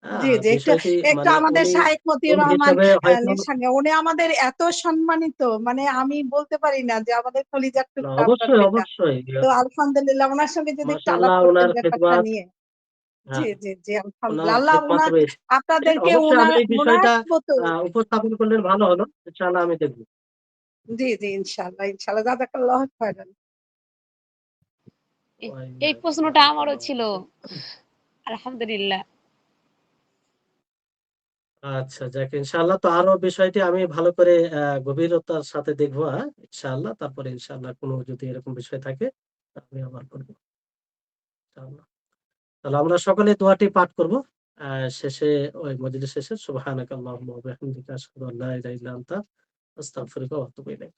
জি, জি। একটু বিষয়টি একটু মানে আমাদের উনি শায়েখ মতিউর কোন রহমান হিসাবে হয়তো এর সঙ্গে উনি আমাদের এত সম্মানিত, মানে আমি বলতে পারি না যে আমাদের কলিজার না, টুকরা আপনার অবশ্যই, বেটা। অবশ্যই। তো আলহামদুলিল্লাহ উনার সঙ্গে যদি একটু আলাপ মাশাআল্লাহ করতেন উনার ব্যাপারটা খিদমাত। নিয়ে। জি, হ্যাঁ, জি, জি, উনার আলহামদুলিল্লাহ। আল্লাহ খিদমাত উনার রয়েছে। আপনাদেরকে অবশ্যই আমি উনার এই উনার বিষয়টা মতো। উপস্থাপন করলেন ভালো হলো। ইনশাআল্লাহ আমি দেখব। জি, জি, ইনশাআল্লাহ, ইনশাআল্লাহ। জাযাকাল্লাহু খায়রান। এ ওয়া এই ইয়্যাকুম, প্রশ্নটা আমারও বারাকাল্লাহু ছিল। ফিকুম। আলহামদুলিল্লাহ। আচ্ছা, যাক ইনশাআল্লাহ তো আরো বিষয়টি আমি ভালো করে গভীরতার সাথে দেখবো, ইনশাআল্লাহ। তারপরে ইনশাআল্লাহ কোন যদি এরকম বিষয় থাকে আমি আবার করব। ইনশাআল্লাহ। তাহলে আমরা সকলে দোয়াটি পাঠ করব। আ শেষে ওই মজলিস শেষে সুবহানাকাল্লাহুম্মা ওয়া বিহামদিকা আশহাদু আল্লা ইলাহা ইল্লা আনতা আস্তাগফিরুকা ওয়া আতুবু ইলাইক।